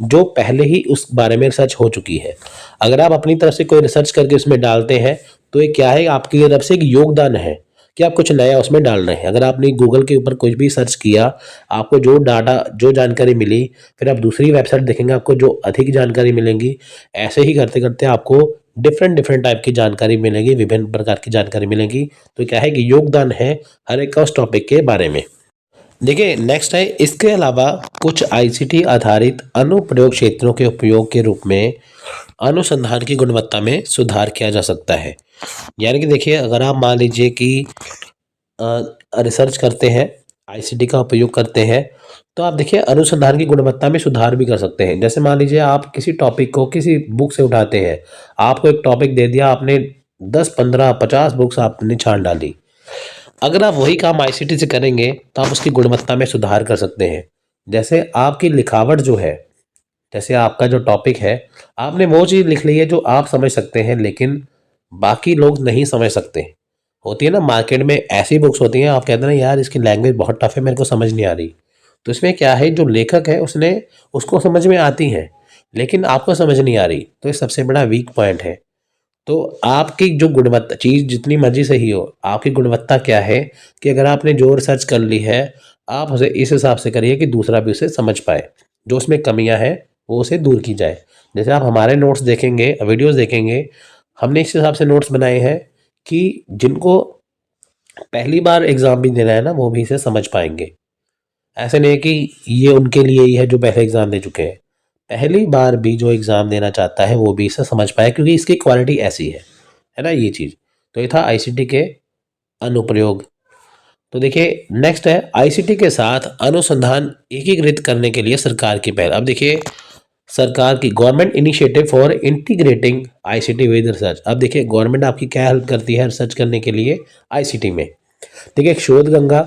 Speaker 1: जो पहले ही उस बारे में रिसर्च हो चुकी है। अगर आप अपनी तरफ से कोई रिसर्च करके उसमें डालते हैं, तो ये क्या है, आपकी तरफ से एक योगदान है कि आप कुछ नया उसमें डाल रहे हैं। अगर आपने गूगल के ऊपर कुछ भी सर्च किया, आपको जो डाटा, जो जानकारी मिली, फिर आप दूसरी वेबसाइट देखेंगे, आपको जो अधिक जानकारी मिलेंगी। ऐसे ही करते करते आपको डिफरेंट डिफरेंट टाइप की जानकारी मिलेगी, विभिन्न प्रकार की जानकारी मिलेगी। तो क्या है कि योगदान है हर एक का उस टॉपिक के बारे में। देखिए नेक्स्ट है, इसके अलावा कुछ आईसीटी आधारित अनुप्रयोग क्षेत्रों के उपयोग के रूप में अनुसंधान की गुणवत्ता में सुधार किया जा सकता है। यानी कि देखिए अगर आप मान लीजिए कि रिसर्च करते हैं, आईसीटी का उपयोग करते हैं, तो आप देखिए अनुसंधान की गुणवत्ता में सुधार भी कर सकते हैं। जैसे मान लीजिए आप किसी टॉपिक को किसी बुक से उठाते हैं, आपको एक टॉपिक दे दिया, आपने 10, 15, 50 बुक्स आपने छान डाली। अगर आप वही काम आईसीटी से करेंगे तो आप उसकी गुणवत्ता में सुधार कर सकते हैं। जैसे आपकी लिखावट जो है, जैसे आपका जो टॉपिक है, आपने वो चीज़ लिख ली है जो आप समझ सकते हैं, लेकिन बाकी लोग नहीं समझ सकते। होती है ना मार्केट में ऐसी बुक्स होती हैं, आप कहते हैं ना यार इसकी लैंग्वेज बहुत टफ है, मेरे को समझ नहीं आ रही। तो इसमें क्या है, जो लेखक है उसने उसको समझ में आती है, लेकिन आपको समझ नहीं आ रही, तो ये सबसे बड़ा वीक पॉइंट है। तो आपकी जो गुणवत्ता, चीज़ जितनी मर्जी सही हो, आपकी गुणवत्ता क्या है कि अगर आपने जो रिसर्च कर ली है, आप उसे इस हिसाब से करिए कि दूसरा भी उसे समझ पाए, जो उसमें कमियां हैं वो उसे दूर की जाए। जैसे आप हमारे नोट्स देखेंगे, वीडियोस देखेंगे, हमने इस हिसाब से नोट्स बनाए हैं कि जिनको पहली बार एग्ज़ाम भी देना है ना, वो भी इसे समझ पाएंगे। ऐसे नहीं है कि ये उनके लिए ही है जो पहले एग्ज़ाम दे चुके हैं, पहली बार भी जो एग्ज़ाम देना चाहता है वो भी इसे समझ पाए, क्योंकि इसकी क्वालिटी ऐसी है ना ये चीज़। तो ये था आईसीटी के अनुप्रयोग। तो देखिए नेक्स्ट है, आईसीटी के साथ अनुसंधान एकीकृत करने के लिए सरकार की पहल। अब देखिए सरकार की government initiative for integrating ICT with research. अब देखिए गवर्नमेंट आपकी क्या हेल्प करती है रिसर्च करने के लिए आईसीटी में। देखिए शोध गंगा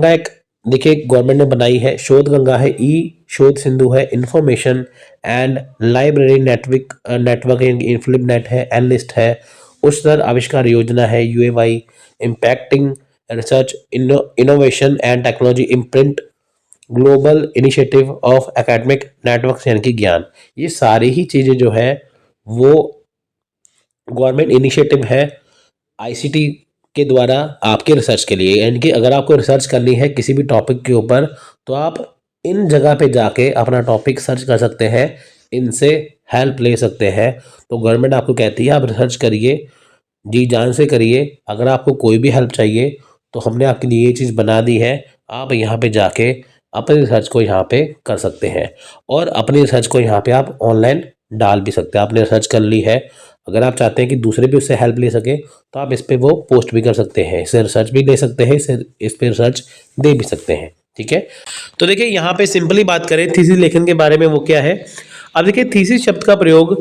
Speaker 1: एक, देखिए गवर्नमेंट ने बनाई है। शोध गंगा है, ई शोध सिंधु है, information and library networking INFLIBNET है, एनलिस्ट है, उच्चतर आविष्कार योजना है, UAY impacting research innovation and technology, IMPRINT, global initiative of academic network यानी कि ज्ञान। ये सारी ही चीज़ें जो है वो गवर्नमेंट इनिशिएटिव है आईसीटी के द्वारा आपके रिसर्च के लिए। यानी कि अगर आपको रिसर्च करनी है किसी भी टॉपिक के ऊपर, तो आप इन जगह पे जाके अपना टॉपिक सर्च कर सकते हैं, इनसे हेल्प ले सकते हैं। तो गवर्नमेंट आपको कहती है आप रिसर्च करिए, जी जान से करिए। अगर आपको कोई भी हेल्प चाहिए तो हमने आपके लिए ये चीज़ बना दी है, आप यहाँ पे जाके अपनी रिसर्च को यहाँ पे कर सकते हैं और अपनी रिसर्च को यहाँ पे आप ऑनलाइन डाल भी सकते हैं। आपने रिसर्च कर ली है, अगर आप चाहते हैं कि दूसरे भी उससे हेल्प ले सके, तो आप इस पे वो पोस्ट भी कर सकते हैं, इससे रिसर्च भी ले सकते हैं, इस पे रिसर्च दे भी सकते हैं। ठीक है, तो देखिए यहाँ पे सिंपली बात करें थीसिस लेखन के बारे में, वो क्या है। अब देखिए थीसिस शब्द का प्रयोग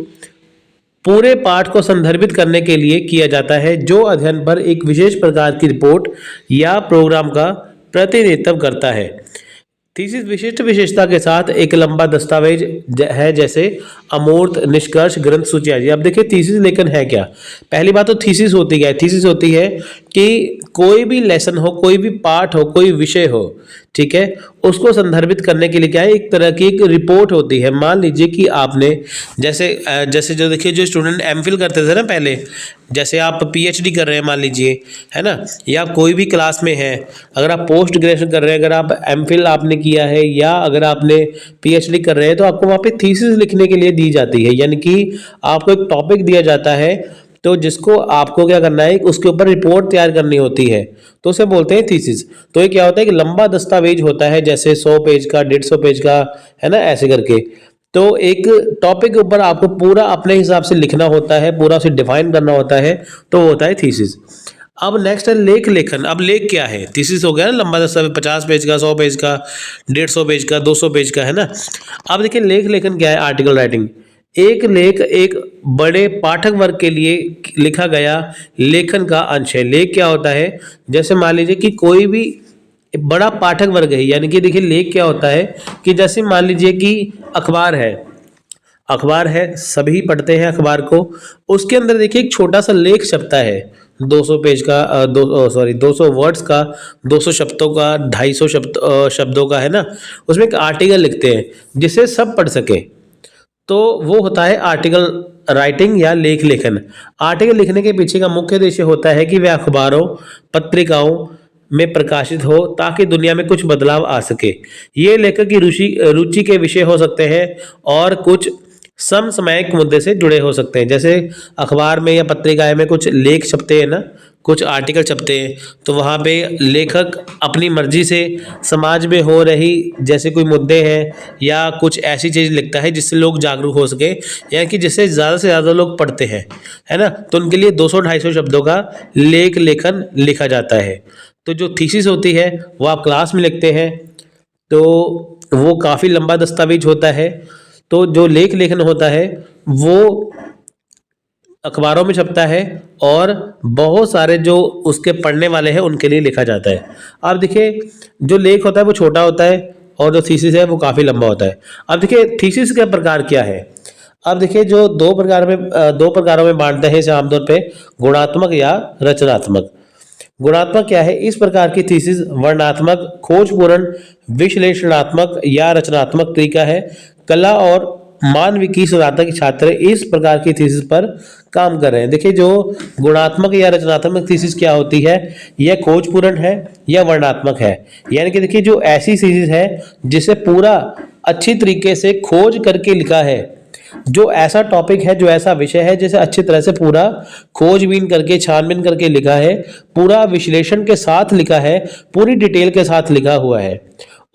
Speaker 1: पूरे पाठ को संदर्भित करने के लिए किया जाता है जो अध्ययन पर एक विशेष प्रकार की रिपोर्ट या प्रोग्राम का प्रतिनिधित्व करता है। थीसिस विशिष्ट विशेषता के साथ एक लंबा दस्तावेज है, जैसे अमूर्त, निष्कर्ष, ग्रंथ सूची आदि। अब देखिए थीसिस लेखन है क्या। पहली बात तो थीसिस होती है कि कोई भी लेसन हो, कोई भी पाठ हो, कोई विषय हो, ठीक है, उसको संदर्भित करने के लिए क्या है, एक तरह की एक रिपोर्ट होती है। मान लीजिए कि आपने जैसे जो देखिए जो स्टूडेंट एमफिल करते थे ना पहले, जैसे आप पीएचडी कर रहे हैं मान लीजिए, है ना, या आप कोई भी क्लास में हैं, अगर आप पोस्ट ग्रेजुएशन कर रहे हैं, अगर आप एमफिल आपने किया है या अगर आपने पीएचडी कर रहे हैं, तो आपको वहाँ पे थीसिस लिखने के लिए दी जाती है, यानी कि आपको एक टॉपिक दिया जाता है, तो जिसको आपको क्या करना है, उसके ऊपर रिपोर्ट तैयार करनी होती है, तो उसे बोलते हैं थीसिस। तो ये क्या होता है कि लंबा दस्तावेज होता है, जैसे 100 पेज का, 150 पेज का, है ना, ऐसे करके। तो एक टॉपिक के ऊपर आपको पूरा अपने हिसाब से लिखना होता है, पूरा उसे डिफाइन करना होता है, तो वो होता है थीसिस। अब नेक्स्ट है लेख लेखन। अब लेख क्या है, थीसिस हो गया ना लंबा दस्तावेज 50 पेज का, 100 पेज का, 150 पेज का, 200 पेज का, है ना। अब देखिए लेख लेखन क्या है, आर्टिकल राइटिंग। एक लेख एक बड़े पाठक वर्ग के लिए लिखा गया लेखन का अंश है। लेख क्या होता है, जैसे मान लीजिए कि कोई भी बड़ा पाठक वर्ग है, यानी कि देखिए लेख क्या होता है कि जैसे मान लीजिए कि अखबार है, अखबार है, सभी पढ़ते हैं अखबार को, उसके अंदर देखिए एक छोटा सा लेख छपता है, 200 पेज का, 200 वर्ड्स का, 200 शब्दों का, 250 शब्दों का, है ना। उसमें एक आर्टिकल लिखते हैं जिसे सब पढ़ सके, तो वो होता है आर्टिकल राइटिंग या लेख लेखन। आर्टिकल लिखने के पीछे का मुख्य उद्देश्य होता है कि वह अखबारों, पत्रिकाओं में प्रकाशित हो ताकि दुनिया में कुछ बदलाव आ सके। ये लेखक की रुचि के विषय हो सकते हैं और कुछ समसामयिक मुद्दे से जुड़े हो सकते हैं। जैसे अखबार में या पत्रिकाएं में कुछ लेख छपते हैं ना, कुछ आर्टिकल छपते हैं, तो वहाँ पे लेखक अपनी मर्जी से समाज में हो रही जैसे कोई मुद्दे हैं या कुछ ऐसी चीज़ लिखता है जिससे लोग जागरूक हो सके, यानी कि जिससे ज़्यादा से ज़्यादा लोग पढ़ते हैं, है ना। तो उनके लिए 200-250 शब्दों का लेख लेखन लिखा जाता है। तो जो थीसिस होती है वो आप क्लास में लिखते हैं, तो वो काफ़ी लंबा दस्तावेज होता है। तो जो लेख लेखन होता है वो अखबारों में छपता है और बहुत सारे जो उसके पढ़ने वाले हैं उनके लिए लिखा जाता है। अब देखिए जो लेख होता है वो छोटा होता है और जो थीसिस है वो काफ़ी लंबा होता है। अब देखिए थीसिस का प्रकार क्या है। अब देखिए जो दो प्रकारों में बांटते हैं इसे आमतौर पे, गुणात्मक या रचनात्मक। गुणात्मक क्या है, इस प्रकार की थीसिस वर्णनात्मक, खोजपूर्ण, विश्लेषणात्मक या रचनात्मक तरीका है। कला और मानविकी स्नातक छात्र इस प्रकार की थीसिस पर काम कर रहे हैं। देखिए जो गुणात्मक या रचनात्मक थीसिस क्या होती है, यह खोजपूर्ण है या वर्णनात्मक है। यानी कि देखिए जो ऐसी थीसिस है जिसे पूरा अच्छी तरीके से खोज करके लिखा है, जो ऐसा टॉपिक है, जो ऐसा विषय है जिसे अच्छी तरह से पूरा खोजबीन करके, छानबीन करके लिखा है, पूरा विश्लेषण के साथ लिखा है, पूरी डिटेल के साथ लिखा हुआ है,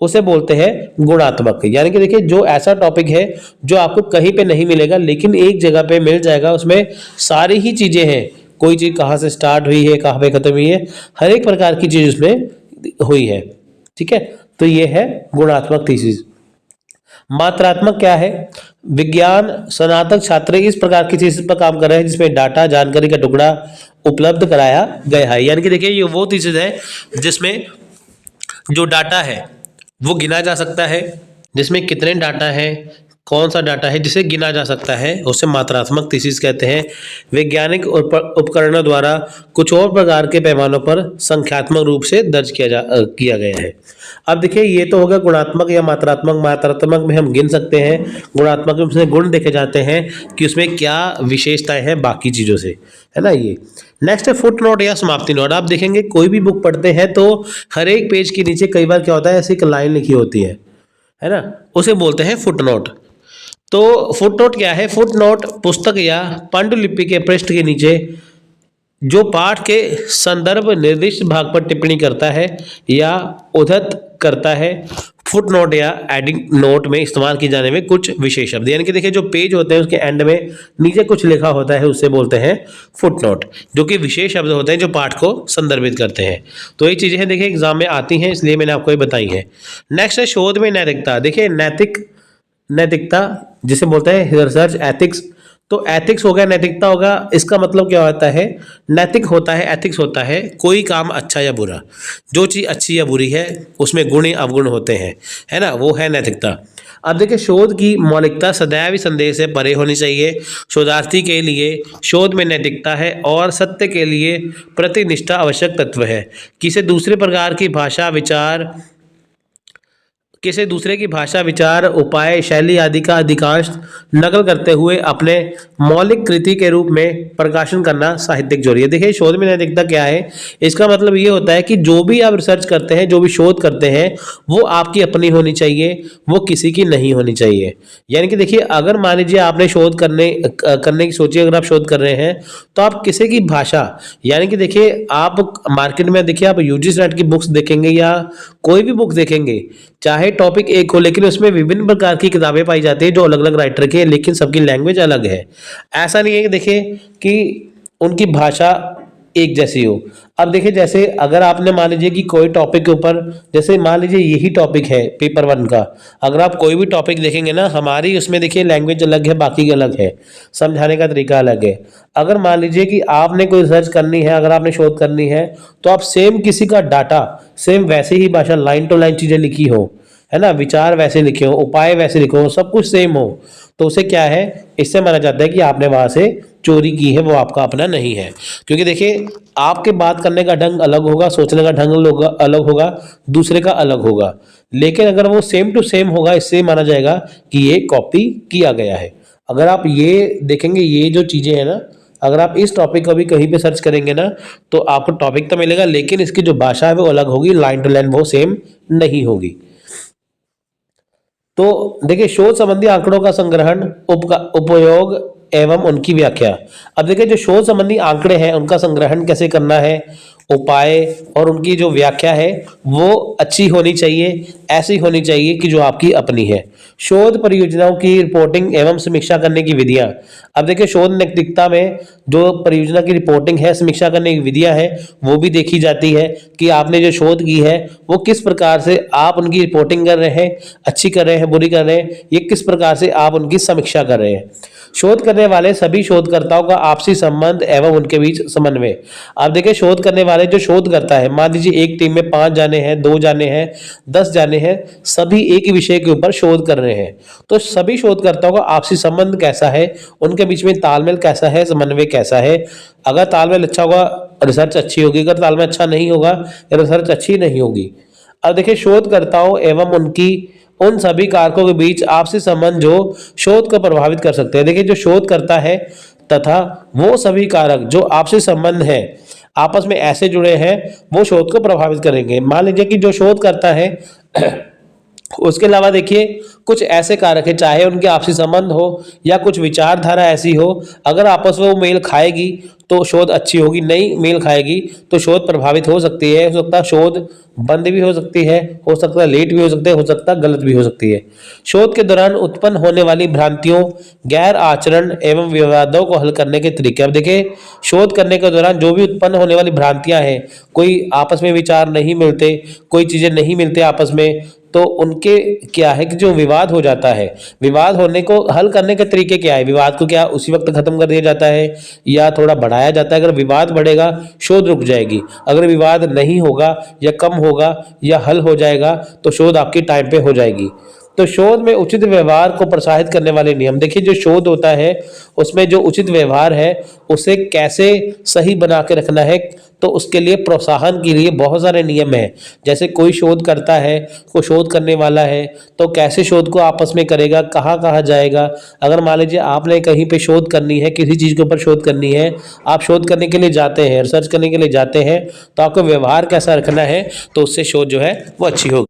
Speaker 1: उसे बोलते हैं गुणात्मक। यानी कि देखिए जो ऐसा टॉपिक है जो आपको कहीं पे नहीं मिलेगा लेकिन एक जगह पे मिल जाएगा, उसमें सारी ही चीजें हैं, कोई चीज कहाँ से स्टार्ट हुई है, कहाँ पे खत्म हुई है, हर एक प्रकार की चीज उसमें हुई है। ठीक है, तो ये है गुणात्मक थीसिस। मात्रात्मक क्या है, विज्ञान स्नातक छात्र इस प्रकार की थीसिस पर काम कर रहे हैं जिसमें डाटा, जानकारी का टुकड़ा उपलब्ध कराया गया है। यानी कि देखिए ये वो थीसिस है जिसमें जो डाटा है वो गिना जा सकता है, जिसमें कितने डाटा है, कौन सा डाटा है जिसे गिना जा सकता है, उसे मात्रात्मक थीसिस कहते हैं। वैज्ञानिक उपकरणों द्वारा कुछ और प्रकार के पैमानों पर संख्यात्मक रूप से दर्ज किया गया है। अब देखिए ये तो होगा गुणात्मक या मात्रात्मक। मात्रात्मक में हम गिन सकते हैं, गुणात्मक में उसमें गुण देखे जाते हैं कि उसमें क्या विशेषताएं हैं बाकी चीज़ों से, है ना। ये नेक्स्ट है फुट नोट या समाप्ति नोट। आप देखेंगे कोई भी बुक पढ़ते हैं तो हर एक पेज के नीचे कई बार क्या होता है, ऐसी एक लाइन लिखी होती है ना, उसे बोलते हैं फुट नोट। तो फुट नोट क्या है, फुट नोट पुस्तक या पांडुलिपि के पृष्ठ के नीचे जो पाठ के संदर्भ निर्दिष्ट भाग पर टिप्पणी करता है या उद्धत करता है। फुट नोट या एडिंग नोट में इस्तेमाल किए जाने में कुछ विशेष शब्द, यानी कि देखिए जो पेज होते हैं उसके एंड में नीचे कुछ लिखा होता है, उससे बोलते हैं फुट नोट, जो कि विशेष शब्द होते हैं जो पाठ को संदर्भित करते हैं। तो ये चीज़ें हैं देखिए एग्जाम में आती हैं, इसलिए मैंने आपको ये बताई है। नेक्स्ट है शोध में नैतिकता। देखिए नैतिकता जिसे बोलते हैं रिसर्च एथिक्स। तो एथिक्स हो गया, नैतिकता होगा, इसका मतलब क्या होता है, नैतिक होता है, एथिक्स होता है कोई काम अच्छा या बुरा, जो चीज़ अच्छी या बुरी है उसमें गुण या अवगुण होते हैं, है ना, वो है नैतिकता। अब देखिए शोध की मौलिकता सदैव ही संदेह से परे होनी चाहिए। शोधार्थी के लिए शोध में नैतिकता है और सत्य के लिए प्रतिनिष्ठा आवश्यक तत्व है। किसी दूसरे प्रकार की भाषा विचार किसी दूसरे की भाषा विचार उपाय शैली आदि का अधिकांश नकल करते हुए अपने मौलिक कृति के रूप में प्रकाशन करना साहित्यिक चोरी है। देखिए शोध में नैतिकता क्या है, इसका मतलब ये होता है कि जो भी आप रिसर्च करते हैं, जो भी शोध करते हैं, वो आपकी अपनी होनी चाहिए, वो किसी की नहीं होनी चाहिए। यानी कि देखिए अगर मान लीजिए आपने शोध करने की सोची, अगर आप शोध कर रहे हैं तो आप किसी की भाषा, यानी कि देखिए आप मार्केट में देखिए आप यूजी नेट की बुक्स देखेंगे या कोई भी बुक देखेंगे, चाहे टॉपिक एक हो लेकिन उसमें विभिन्न प्रकार की किताबें पाई जाती है जो अलग अलग राइटर के हैं, लेकिन सबकी लैंग्वेज अलग है। ऐसा नहीं है कि देखिए कि उनकी भाषा एक जैसी हो। अब देखिए जैसे अगर आपने मान लीजिए कि कोई टॉपिक के ऊपर, जैसे मान लीजिए यही टॉपिक है पेपर 1 का, अगर आप कोई भी टॉपिक देखेंगे ना, हमारी उसमें देखिए लैंग्वेज अलग है, बाकी की अलग है, समझाने का तरीका अलग है। अगर मान लीजिए कि आपने कोई रिसर्च करनी है, अगर आपने शोध करनी है, तो आप सेम किसी का डाटा सेम वैसे ही भाषा लाइन टू लाइन चीजें लिखी हो, है ना, विचार वैसे लिखे हो, उपाय वैसे लिखे हो, सब कुछ सेम हो, तो उसे क्या है, इससे माना जाता है कि आपने वहां से चोरी की है, वो आपका अपना नहीं है। क्योंकि देखिए आपके बात करने का ढंग अलग होगा, सोचने का ढंग अलग होगा, दूसरे का अलग होगा, लेकिन अगर वो सेम टू सेम होगा, इससे माना जाएगा कि ये कॉपी किया गया है। अगर आप ये देखेंगे, ये जो चीजें हैं ना, अगर आप इस टॉपिक को भी कहीं पे सर्च करेंगे ना, तो आपको टॉपिक तो मिलेगा, लेकिन इसकी जो भाषा है वो अलग होगी, लाइन टू लाइन वो सेम नहीं होगी। तो देखिए शोध संबंधी आंकड़ों का संग्रहण, उपयोग एवं उनकी व्याख्या। अब देखिए जो शोध संबंधी आंकड़े हैं उनका संग्रहण कैसे करना है, उपाय और उनकी जो व्याख्या है वो अच्छी होनी चाहिए, ऐसी होनी चाहिए कि जो आपकी अपनी है। शोध परियोजनाओं की रिपोर्टिंग एवं समीक्षा करने की विधियां। अब देखिए शोध नैतिकता में जो परियोजना की रिपोर्टिंग है, समीक्षा करने की विधियां हैं, वो भी देखी जाती है कि आपने जो शोध की है वो किस प्रकार से आप उनकी रिपोर्टिंग कर रहे हैं, अच्छी कर रहे हैं, बुरी कर रहे हैं, ये किस प्रकार से आप उनकी समीक्षा कर रहे हैं। शोध करने वाले सभी शोधकर्ताओं का आपसी संबंध एवं उनके बीच समन्वय। आप देखिए शोध करने वाले जो शोध करता है, मान लीजिए एक टीम में 5 जाने हैं, 2 जाने हैं, 10 जाने हैं, सभी एक ही विषय के ऊपर शोध कर रहे हैं, तो सभी शोधकर्ताओं का आपसी संबंध कैसा है, उनके बीच में तालमेल कैसा है, समन्वय कैसा है। अगर तालमेल अच्छा होगा रिसर्च अच्छी होगी, अगर तालमेल अच्छा नहीं होगा रिसर्च अच्छी नहीं होगी। अब देखिए शोधकर्ताओं एवं उनकी उन सभी कारकों के बीच आपसी संबंध जो शोध को प्रभावित कर सकते हैं। देखिए जो शोध करता है तथा वो सभी कारक जो आपसी संबंध है, आपस में ऐसे जुड़े हैं, वो शोध को प्रभावित करेंगे। मान लीजिए कि जो शोध करता है उसके अलावा देखिए कुछ ऐसे कारक है, चाहे उनके आपसी संबंध हो या कुछ विचारधारा ऐसी हो, अगर आपस में वो मेल खाएगी तो शोध अच्छी होगी, नहीं मेल खाएगी तो शोध प्रभावित हो सकती है, हो सकता है शोध बंद भी हो सकती है, हो सकता है लेट भी हो सकता है गलत भी हो सकती है। शोध के दौरान उत्पन्न होने वाली भ्रांतियों, गैर आचरण एवं विवादों को हल करने के तरीके। अब देखिए शोध करने के दौरान जो भी उत्पन्न होने वाली भ्रांतियां हैं, कोई आपस में विचार नहीं मिलते, कोई चीजें नहीं मिलते आपस में, तो उनके क्या है कि जो विवाद हो जाता है, विवाद होने को हल करने के तरीके क्या है, विवाद को क्या उसी वक्त खत्म कर दिया जाता है या थोड़ा बढ़ाया जाता है। अगर विवाद बढ़ेगा शोध रुक जाएगी, अगर विवाद नहीं होगा या कम होगा या हल हो जाएगा तो शोध आपकी टाइम पे हो जाएगी। तो शोध में उचित व्यवहार को प्रोत्साहित करने वाले नियम। देखिए जो शोध होता है उसमें जो उचित व्यवहार है उसे कैसे सही बना के रखना है, तो उसके लिए प्रोत्साहन के लिए बहुत सारे नियम हैं। जैसे कोई शोध करता है, कोई शोध करने वाला है, तो कैसे शोध को आपस में करेगा, कहाँ कहाँ जाएगा। अगर मान लीजिए आपने कहीं पे शोध करनी है, किसी चीज़ के ऊपर शोध करनी है, आप शोध करने के लिए जाते हैं, रिसर्च करने के लिए जाते हैं, तो आपको व्यवहार कैसा रखना है, तो उससे शोध जो है वो अच्छी होगी।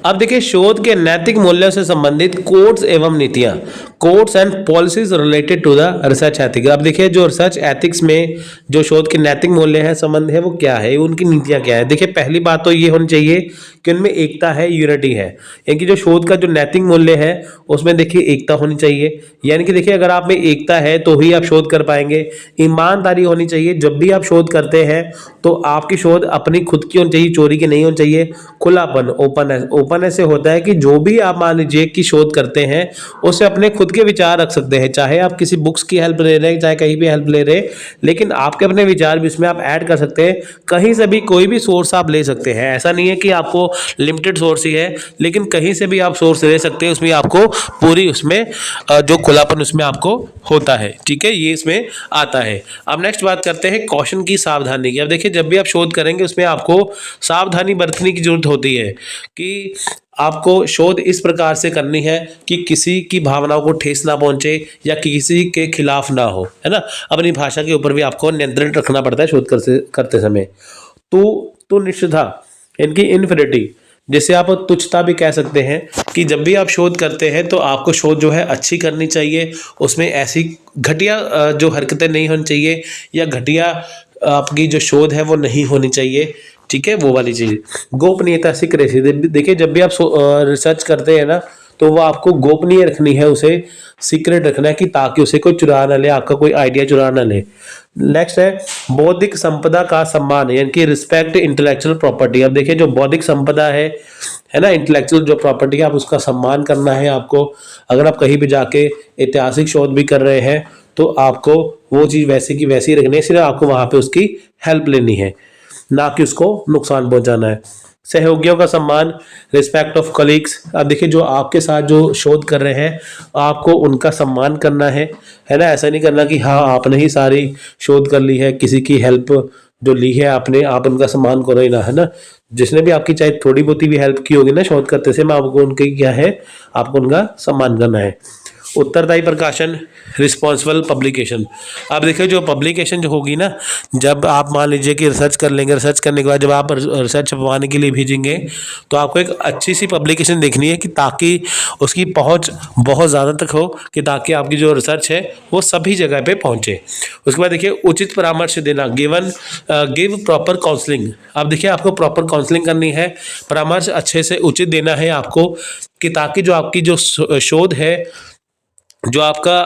Speaker 1: अब देखिए शोध के नैतिक मूल्यों से संबंधित कोड्स एवं नीतियां, codes and policies related to the research ethics. अब देखिए जो रिसर्च एथिक्स में जो शोध के नैतिक मूल्य है, संबंध है, वो क्या है, उनकी नीतियां क्या है। देखिए पहली बात तो ये होनी चाहिए कि उनमें एकता है, यूनिटी है, यानी कि जो शोध का जो नैतिक मूल्य है उसमें देखिए एकता होनी चाहिए। यानी कि देखिए अगर आप में एकता है तो ही आप शोध कर पाएंगे। ईमानदारी होनी चाहिए, जब भी आप शोध करते हैं तो आपकी शोध अपनी खुद की होनी चाहिए, चोरी की नहीं होनी चाहिए। खुलापन, ओपन ओपन ऐसे होता है कि जो भी आप मान लीजिए कि शोध करते हैं उसे अपने खुद के विचार रख सकते हैं, चाहे आप किसी बुक्स की हेल्प ले रहे हैं, चाहे कहीं भी हेल्प ले रहे हैं, लेकिन आपके अपने विचार भी उसमें आप ऐड कर सकते हैं। कहीं से भी कोई भी सोर्स आप ले सकते हैं, ऐसा नहीं है कि आपको लिमिटेड सोर्स ही है, लेकिन कहीं से भी आप सोर्स ले सकते हैं। उसमें आपको पूरी उसमें जो खुलापन उसमें आपको होता है, ठीक है, ये इसमें आता है। अब नेक्स्ट बात करते हैं क्वेश्चन की सावधानी की। अब देखिए जब भी आप शोध करेंगे उसमें आपको सावधानी बरतने की जरूरत होती है कि आपको शोध इस प्रकार से करनी है कि किसी की भावनाओं को ठेस ना पहुंचे या किसी के खिलाफ ना हो, है ना। अपनी भाषा के ऊपर भी आपको नियंत्रण रखना पड़ता है शोध करते समय। तो निष्ठा, इनकी इन्फिनिटी, जिसे आप तुच्छता भी कह सकते हैं, कि जब भी आप शोध करते हैं तो आपको शोध जो है अच्छी करनी चाहिए, उसमें ऐसी घटिया जो हरकतें नहीं होनी चाहिए या घटिया आपकी जो शोध है वो नहीं होनी चाहिए, ठीक है, वो वाली चीज़। गोपनीयता सीक्रेसी, देखिए जब भी आप रिसर्च करते हैं ना तो वो आपको गोपनीय रखनी है, उसे सीक्रेट रखना है कि ताकि उसे कोई चुरा ना ले, आपका कोई आइडिया चुरा ना ले। नेक्स्ट है बौद्धिक संपदा का सम्मान, यानी कि रिस्पेक्ट इंटेलेक्चुअल प्रॉपर्टी। अब देखिए जो बौद्धिक संपदा है ना, इंटेलेक्चुअल जो प्रॉपर्टी है, आप उसका सम्मान करना है आपको। अगर आप कहीं भी जाके ऐतिहासिक शोध भी कर रहे हैं तो आपको वो चीज़ वैसे की वैसी रखनी है, सिर्फ आपको वहाँ पे उसकी हेल्प लेनी है, ना कि उसको नुकसान पहुंचाना है। सहयोगियों का सम्मान, रिस्पेक्ट ऑफ कलीग्स। अब देखिए जो आपके साथ जो शोध कर रहे हैं आपको उनका सम्मान करना है ना। ऐसा नहीं करना कि हाँ आपने ही सारी शोध कर ली है, किसी की हेल्प जो ली है आपने, आप उनका सम्मान करो ही ना, है ना। जिसने भी आपकी चाहे थोड़ी बहुत भी हेल्प की होगी ना शोध करते से, मैं आपको उनके क्या है, आपको उनका सम्मान करना है। उत्तरदायी प्रकाशन, रिस्पॉन्सिबल पब्लिकेशन। अब देखिए जो पब्लिकेशन जो होगी ना, जब आप मान लीजिए कि रिसर्च कर लेंगे, रिसर्च करने के बाद जब आप रिसर्च छपवाने के लिए भेजेंगे तो आपको एक अच्छी सी पब्लिकेशन देखनी है कि ताकि उसकी पहुंच बहुत ज़्यादा तक हो, कि ताकि आपकी जो रिसर्च है वो सभी जगह पे पहुंचे। उसके बाद देखिए उचित परामर्श देना, गिव प्रॉपर काउंसलिंग। अब देखिए आपको प्रॉपर काउंसलिंग करनी है, परामर्श अच्छे से उचित देना है आपको, कि ताकि जो आपकी जो शोध है, जो आपका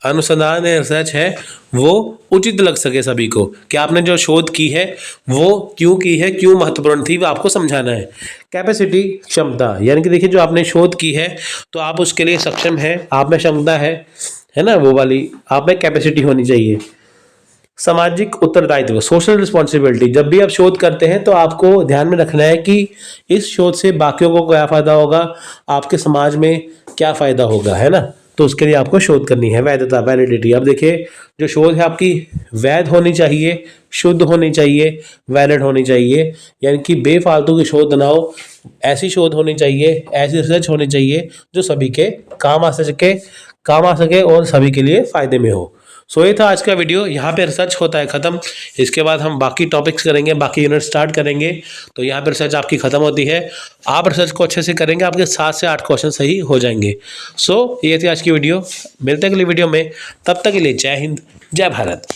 Speaker 1: अनुसंधान है, रिसर्च है, वो उचित लग सके सभी को, कि आपने जो शोध की है वो क्यों की है, क्यों महत्वपूर्ण थी, वो आपको समझाना है। कैपेसिटी, क्षमता, यानी कि देखिए जो आपने शोध की है तो आप उसके लिए सक्षम है, आप में क्षमता है ना, वो वाली आप में कैपेसिटी होनी चाहिए। सामाजिक उत्तरदायित्व, सोशल रिस्पॉन्सिबिलिटी। जब भी आप शोध करते हैं तो आपको ध्यान में रखना है कि इस शोध से बाकियों को क्या फायदा होगा, आपके समाज में क्या फायदा होगा, है ना। तो उसके लिए आपको शोध करनी है। वैधता, वैलिडिटी। अब देखिए जो शोध है आपकी वैध होनी चाहिए, शुद्ध होनी चाहिए, वैलिड होनी चाहिए, यानी कि बेफालतू की शोध ना हो, ऐसी शोध होनी चाहिए, ऐसी रिसर्च होनी चाहिए जो सभी के काम आ सके और सभी के लिए फायदे में हो। सो ये था आज का वीडियो। यहाँ पे रिसर्च होता है ख़त्म। इसके बाद हम बाकी टॉपिक्स करेंगे, बाकी यूनिट स्टार्ट करेंगे। तो यहाँ पे रिसर्च आपकी ख़त्म होती है। आप रिसर्च को अच्छे से करेंगे, आपके 7 से 8 क्वेश्चन सही हो जाएंगे। सो ये थी आज की वीडियो। मिलते हैं अगली वीडियो में, तब तक के लिए जय हिंद, जय भारत।